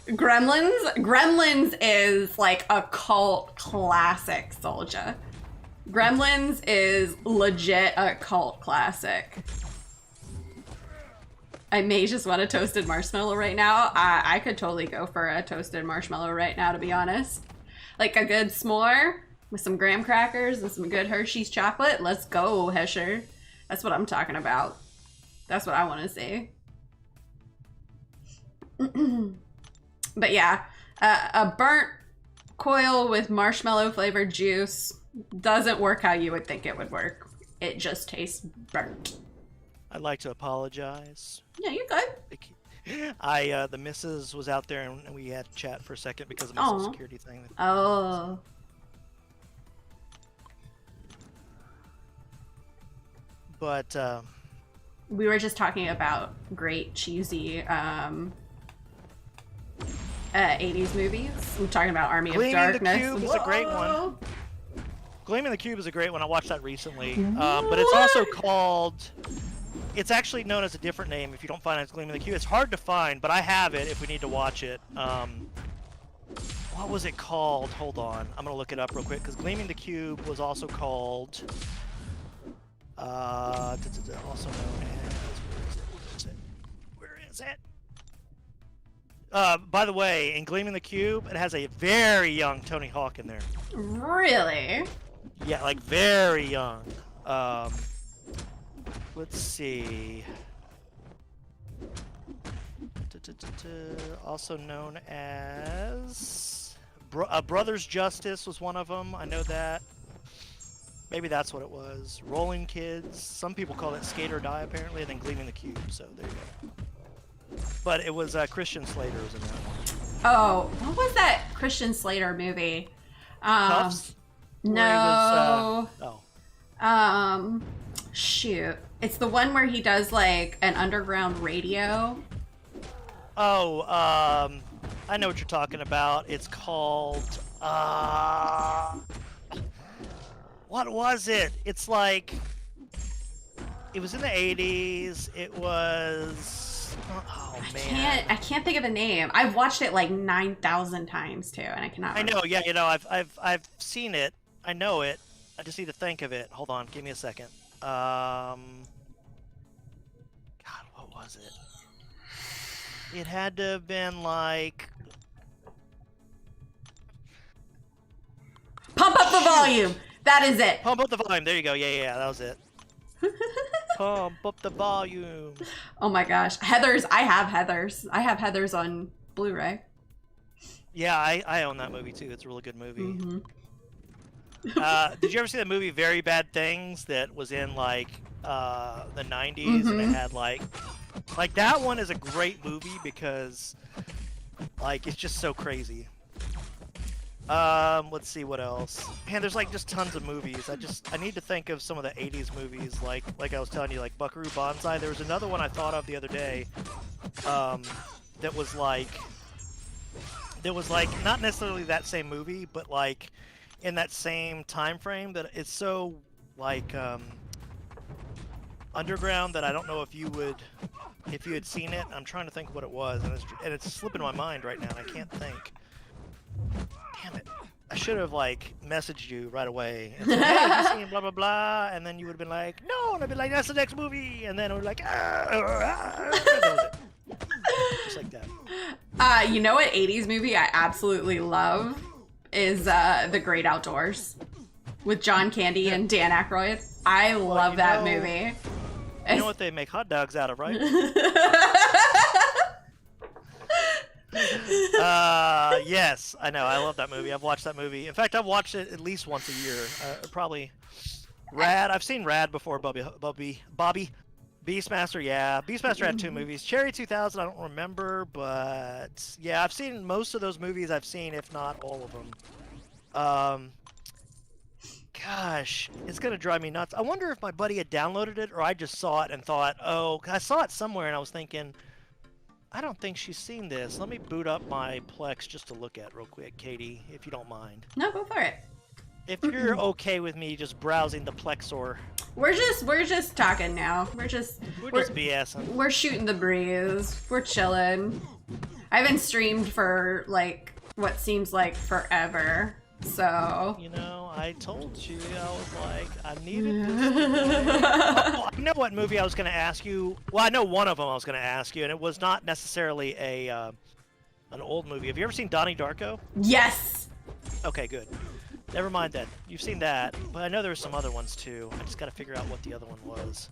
Gremlins is like a cult classic, Soldier. Gremlins is legit a cult classic. I may just want a toasted marshmallow right now. I could totally go for a toasted marshmallow right now, to be honest. Like a good s'more with some graham crackers and some good Hershey's chocolate. Let's go, Hesher. That's what I'm talking about. That's what I want to see. But yeah, a burnt coil with marshmallow flavored juice doesn't work how you would think it would work. It just tastes burnt. I'd like to apologize. Yeah, you're good. The missus was out there and we had to chat for a second because of the social security thing. Oh. But we were just talking about great cheesy 80s movies. I'm talking about Army of Darkness. Gleaming the Cube is a great one. Gleaming the Cube is a great one. I watched that recently. But it's also called... It's actually known as a different name if you don't find it as Gleaming the Cube. It's hard to find, but I have it if we need to watch it. What was it called? Hold on. I'm going to look it up real quick, because Gleaming the Cube was also called... also known as... Where is it? By the way, in Gleaming the Cube, it has a very young Tony Hawk in there. Really? Yeah, like very young. Let's see. Also known as Brothers Justice was one of them. I know that. Maybe that's what it was. Rolling Kids. Some people call it Skate or Die, apparently, and then Gleaming the Cube. So there you go. But it was Christian Slater was in that one. Oh, what was that Christian Slater movie? Puffs? No. Was, shoot. It's the one where he does like an underground radio. Oh, I know what you're talking about. It's called, what was it? It's like, it was in the 80s. It was, oh man. I can't think of the name. I've watched it like 9,000 times too, and I cannot remember. I know, yeah, you know, I've seen it. I know it. I just need to think of it. Hold on, give me a second. God, what was it? It had to have been like... Pump up the volume! That is it! Pump up the volume. There you go. Yeah, that was it. Pump up the volume. Oh my gosh. Heathers. I have Heathers. I have Heathers on Blu-ray. Yeah, I own that movie too. It's a really good movie. Mm-hmm. Did you ever see the movie Very Bad Things that was in like the 90s and it had like that one is a great movie because like it's just so crazy. Let's see what else. Man, there's like just tons of movies. I need to think of some of the 80s movies like I was telling you, like Buckaroo Banzai. There was another one I thought of the other day that was like not necessarily that same movie, but like in that same time frame that it's so like underground that I don't know if you had seen it. I'm trying to think what it was, and it's slipping my mind right now, and I can't think. Damn it! I should have like messaged you right away and said, "Hey, have you seen blah blah blah?" And then you would have been like, "No," and I'd be like, "That's the next movie," and then it would be like, just like that. You know what 80s movie I absolutely love is The Great Outdoors with John Candy and Dan Aykroyd. I love that movie. You know what they make hot dogs out of, right? Yes, I know. I love that movie. I've watched that movie. In fact, I've watched it at least once a year. Probably Rad. I've seen Rad before. Bobby. Beastmaster, yeah. Beastmaster had 2 movies. Cherry 2000, I don't remember, but yeah, I've seen most of those movies. I've seen, if not all of them. Gosh, it's gonna drive me nuts. I wonder if my buddy had downloaded it, or I just saw it and thought, oh, I saw it somewhere, and I was thinking, I don't think she's seen this. Let me boot up my Plex just to look at real quick, Katie, if you don't mind. No, go for it. If you're okay with me just browsing the Plexor. We're just talking now. We're just BSing. We're shooting the breeze. We're chilling. I haven't streamed for like what seems like forever. So You know, I told you, I was like, I needed this. Oh, I know what movie I was going to ask you. Well, I know one of them I was going to ask you, and it was not necessarily an old movie. Have you ever seen Donnie Darko? yes. Okay, good. Never mind then. You've seen that, but I know there were some other ones too. I just got to figure out what the other one was.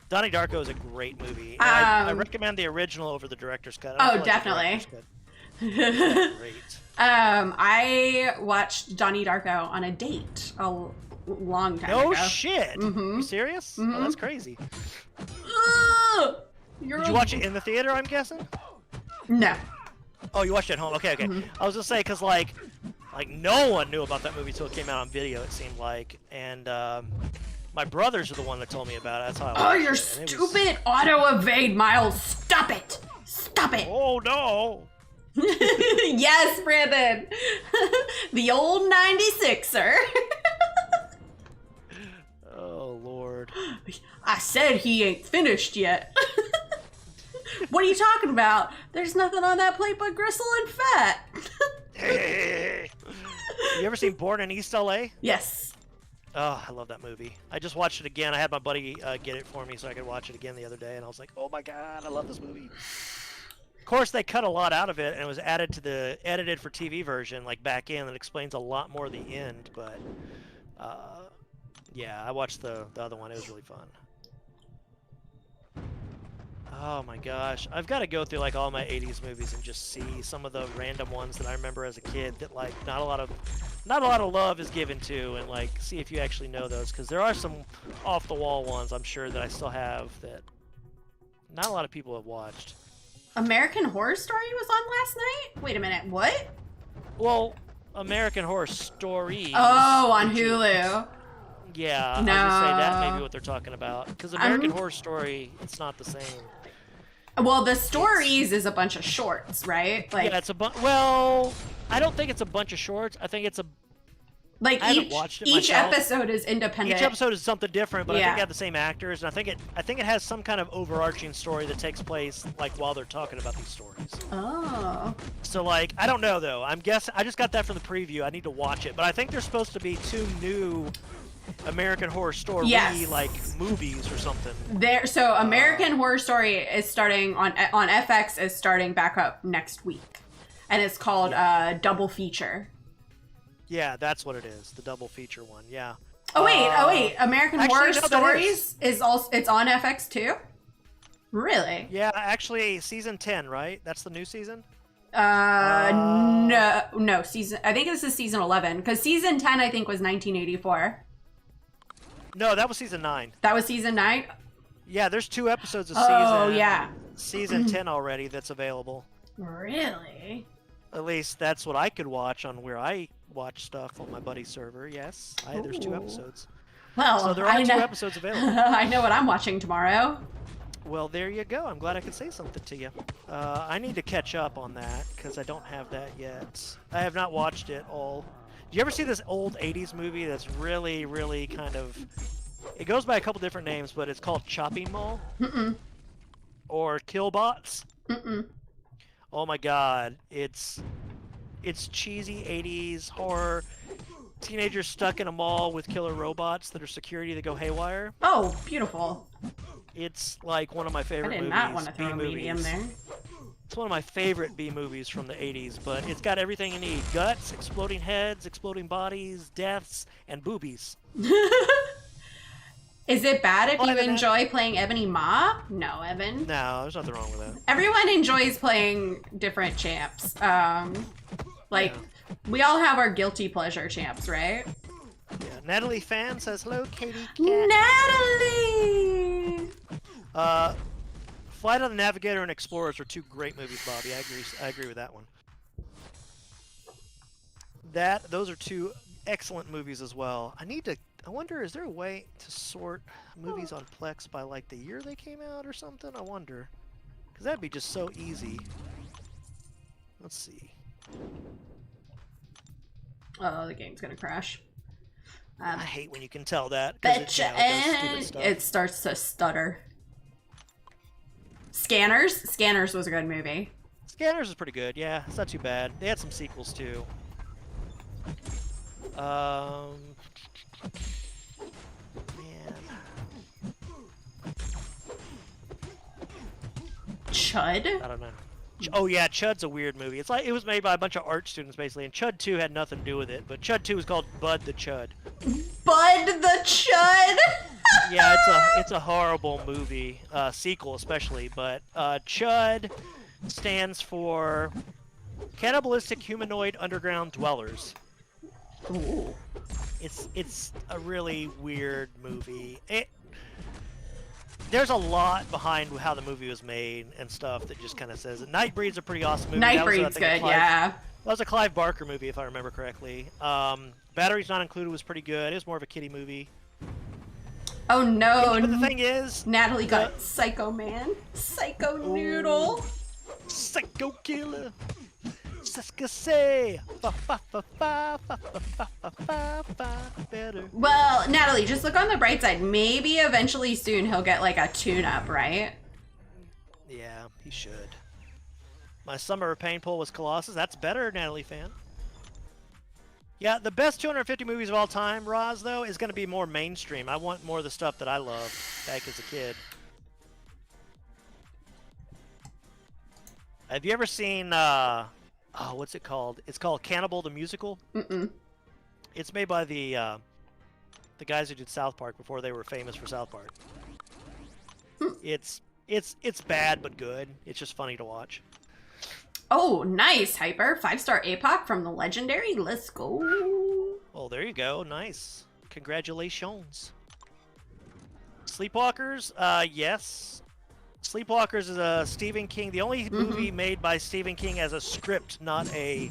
Donnie Darko is a great movie. And I recommend the original over the director's cut. I don't like the definitely. director's cut. Great. I watched Donnie Darko on a date a long time ago. No shit. Mhm. You serious? Mhm. Oh, that's crazy. Ugh! Did you watch it in the theater, I'm guessing? No. Oh, you watched it at home. Okay, okay. Mhm. I was gonna say, cause like no one knew about that movie till it came out on video. It seemed like, and my brothers are the one that told me about it. That's how I watched Oh, you're it, and it was- stupid! Auto evade, Miles. Stop it! Stop it! Oh no! Yes, Brandon. The old 96er. Oh Lord. I said he ain't finished yet. What are you talking about? There's nothing on that plate but gristle and fat. You ever seen Born in East LA? Yes. Oh, I love that movie. I just watched it again. I had my buddy get it for me so I could watch it again the other day, and I was like, oh my god, I love this movie. Of course, they cut a lot out of it, and it was added to the edited for TV version, like back in, that explains a lot more of the end. But yeah, I watched the other one. It was really fun. Oh my gosh, I've got to go through like all my 80s movies and just see some of the random ones that I remember as a kid that like not a lot of love is given to, and like see if you actually know those, because there are some off the wall ones I'm sure that I still have that not a lot of people have watched. American Horror Story was on last night? Wait a minute, what? Well, American Horror Story. Oh, on Hulu. Yeah, I was No. gonna say that may be what they're talking about, because American Horror Story, it's not the same. Well, the stories is a bunch of shorts, right? Like, Yeah, it's a well, I don't think it's a bunch of shorts. I think it's a like I haven't each watched it each myself. episode is independent. Each episode is something different, but I think Yeah. they have the same actors, and I think it has some kind of overarching story that takes place like while they're talking about these stories. Oh. So like, I don't know though. I'm guessing I just got that from the preview. I need to watch it, but I think there's supposed to be 2 new American Horror Story Yes. like movies or something. So American Horror Story is starting on FX is starting back up next week, and it's called Double Feature. Yeah, that's what it is. The double feature one. Yeah. Oh wait, American actually, Horror no, that Stories is also it's on FX too. Really? Yeah, actually, season 10, right? That's the new season. No, season. I think this is season 11 because season 10 I think was 1984. No, that was season 9. That was season 9. Yeah, there's 2 episodes of Oh yeah. season 10 already that's available. Really? At least that's what I could watch on where I watch stuff on my buddy's server. Yes, there's 2 Ooh. episodes. Well, So there are 2 episodes available. I know what I'm watching tomorrow. Well, there you go. I'm glad I could say something to you. I need to catch up on that because I don't have that yet. I have not watched it all. Do you ever see this old 80s movie that's really, really kind of... It goes by a couple different names, but it's called Chopping Mall? Mm-mm. Or Killbots? Mm-mm. Oh my god. It's cheesy 80s horror. Teenagers stuck in a mall with killer robots that are security that go haywire. Oh, beautiful. It's like one of my I favorite did movies. not want to throw a B-movies. medium there. It's one of my favorite B movies from the 80s, but it's got everything you need. Guts, exploding heads, exploding bodies, deaths, and boobies. Is it bad if Well, you I mean, enjoy playing Ebony Maw? No, Evan. No, there's nothing wrong with that. Everyone enjoys playing different champs. Like, we all have our guilty pleasure champs, right? Yeah. Natalie Fan says, hello, Katie Cat. Natalie! Flight of the Navigator and Explorers are 2 great movies, Bobby. I agree with that one. Those are 2 excellent movies as well. I wonder, is there a way to sort movies on Plex by like the year they came out or something? I wonder. Because that'd be just so easy. Let's see. Oh, the game's gonna crash. I hate when you can tell that. 'Cause it, you know, it does stupid stuff. It starts to stutter. Scanners was a good movie. Scanners is pretty good, yeah. It's not too bad. They had some sequels too. Man. Chud? I don't know. Oh yeah, Chud's a weird movie. It's like it was made by a bunch of art students basically, and Chud 2 had nothing to do with it. But Chud 2 was called Bud the Chud. Bud the Chud. Yeah, it's a horrible movie, sequel especially. But Chud stands for Cannibalistic Humanoid Underground Dwellers. Ooh. It's a really weird movie. There's a lot behind how the movie was made and stuff that just kind of says it. Nightbreed's a pretty awesome movie. Nightbreed's good, yeah. That was a Clive Barker movie, if I remember correctly. Batteries Not Included was pretty good. It was more of a kiddie movie. Oh no! But the thing is, Natalie got Psycho Man, Psycho Noodle, Psycho Killer. Better. Well, Natalie, just look on the bright side. Maybe eventually soon he'll get like a tune-up, right? Yeah, he should. My Summer of Pain pull was Colossus. That's better, Natalie fan. Yeah, the best 250 movies of all time, Roz, though, is going to be more mainstream. I want more of the stuff that I loved back as a kid. Have you ever seen, what's it called? It's called Cannibal the Musical. Mm-mm. It's made by the guys who did South Park before they were famous for South Park. It's bad but good. It's just funny to watch. Oh, nice, Hyper. 5-star APOC from the legendary. Let's go. Oh, there you go. Nice. Congratulations. Sleepwalkers? Yes. Sleepwalkers is a Stephen King, the only movie made by Stephen King as a script, not a...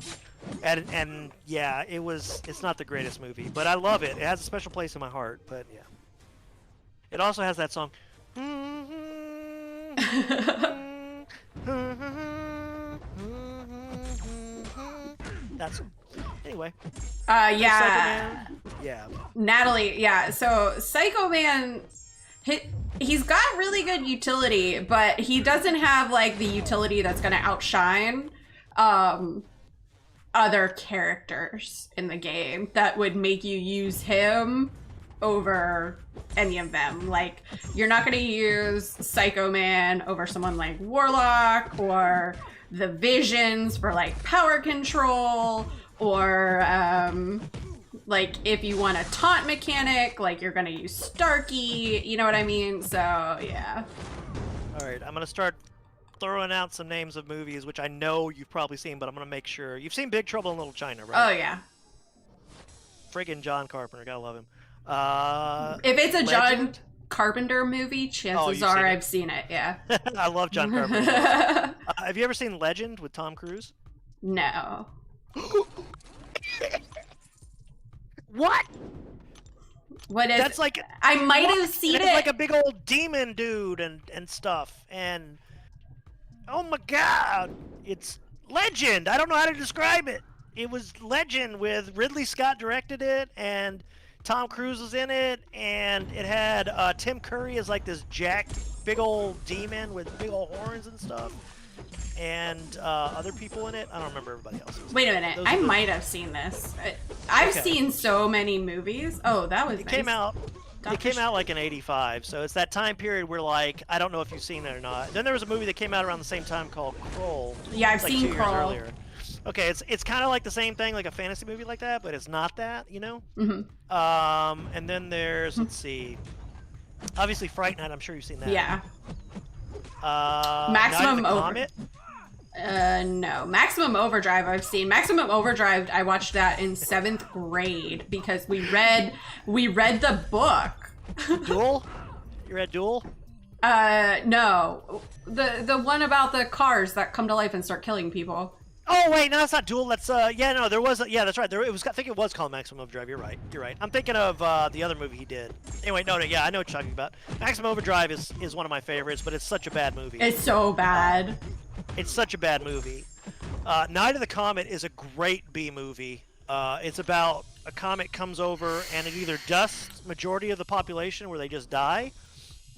And yeah, it's not the greatest movie, but I love it. It has a special place in my heart, but yeah. It also has that song. That's anyway. Yeah. Yeah. Natalie, yeah. So Psycho Man, he's got really good utility, but he doesn't have like the utility that's gonna outshine other characters in the game that would make you use him over any of them. Like, you're not gonna use Psycho Man over someone like Warlock or the Visions for like power control, or like if you want a taunt mechanic, like you're gonna use Starkey, you know what I mean? So yeah. All right, I'm gonna start throwing out some names of movies which I know you've probably seen, but I'm gonna make sure you've seen Big Trouble in Little China, right? Oh yeah. Friggin' John Carpenter, gotta love him. If it's a Legend? John Carpenter movie, chances are I've seen it. Yeah. I love John Carpenter. Have you ever seen Legend with Tom Cruise? No. What? What is? That's like I might have seen it's it. like a big old demon dude and stuff, and oh my god, it's Legend. I don't know how to describe it. It was Legend with Ridley Scott directed it, and Tom Cruise was in it, and it had Tim Curry as like this jacked big old demon with big old horns and stuff, and other people in it. I don't remember everybody else's. Wait a minute, I might have seen this. I've seen so many movies. Oh, that was It nice. came out. Dr. It came out like in '85, so it's that time period where like I don't know if you've seen it or not. Then there was a movie that came out around the same time called Kroll. Yeah, I've like seen 2 years Kroll. earlier. Okay, it's kind of like the same thing, like a fantasy movie like that, but it's not that, you know. And then there's let's see, obviously Fright Night. I'm sure you've seen that. Yeah. Maximum Comet. No. Maximum Overdrive I've seen. Maximum Overdrive, I watched that in 7th grade because we read the book. Duel? You read Duel? No. The one about the cars that come to life and start killing people. Oh wait, no, that's not Duel. That's yeah, no, there was yeah, that's right. There it was. I think it was called Maximum Overdrive. You're right. You're right. I'm thinking of the other movie he did. Anyway, no, yeah, I know what you're talking about. Maximum Overdrive is one of my favorites, but it's such a bad movie. It's so bad. It's such a bad movie. Night of the Comet is a great B movie. It's about a comet comes over and it either dusts majority of the population where they just die,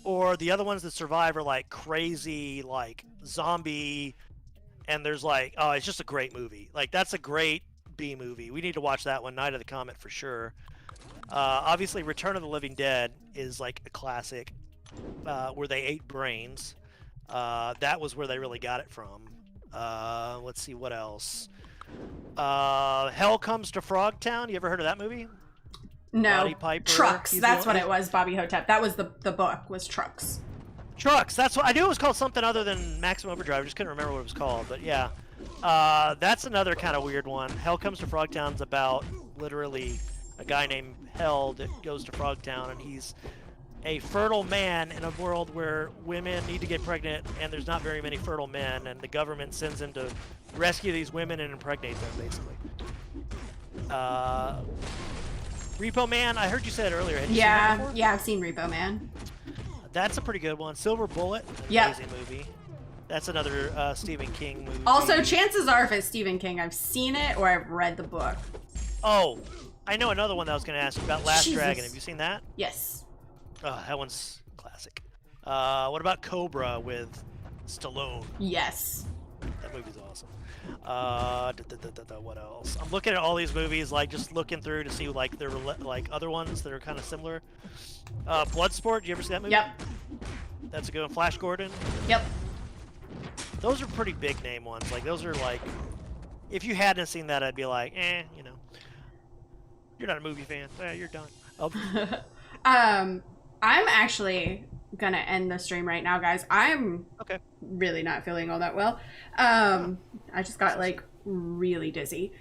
or the other ones that survive are like crazy, like zombie. And there's like, oh, it's just a great movie. Like, that's a great B movie. We need to watch that one, Night of the Comet, for sure. Obviously, Return of the Living Dead is like a classic, where they ate brains. That was where they really got it from. Let's see, what else? Hell Comes to Frogtown. You ever heard of that movie? No. Roddy Piper. Trucks. That's what it was, Bobby Hotep. That was the book, was Trucks. Trucks. That's what I knew. It was called something other than Maximum Overdrive. I just couldn't remember what it was called. But yeah, that's another kind of weird one. Hell Comes to Frogtown's about literally a guy named Hell that goes to Frogtown, and he's a fertile man in a world where women need to get pregnant, and there's not very many fertile men, and the government sends him to rescue these women and impregnate them, basically. Repo Man. I heard you said it earlier. Had you seen that before? Yeah, I've seen Repo Man. That's a pretty good one. Silver Bullet, amazing movie. That's another Stephen King movie. Also, chances are if it's Stephen King, I've seen it or I've read the book. Oh, I know another one that I was going to ask you about, Last Jesus. Dragon. Have you seen that? Yes. Oh, that one's classic. What about Cobra with Stallone? Yes. That movie's awesome. What else? I'm looking at all these movies, like just looking through to see like their like other ones that are kind of similar. Bloodsport. Did you ever see that movie? Yep. That's a good one. Flash Gordon. Yep. Those are pretty big name ones. Like those are like, if you hadn't seen that, I'd be like, you know, you're not a movie fan. You're done. I'm actually gonna end the stream right now, guys. I'm Okay. really not feeling all that well. I just got like really dizzy.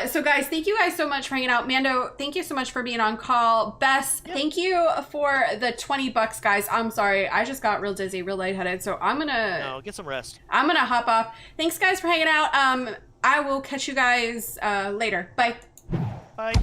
So guys, thank you guys so much for hanging out. Mando, thank you so much for being on call. Bess, thank you for the $20, guys. I'm sorry, I just got real dizzy, real lightheaded, so I'm gonna get some rest. I'm gonna hop off. Thanks guys for hanging out. I will catch you guys later. Bye. Bye.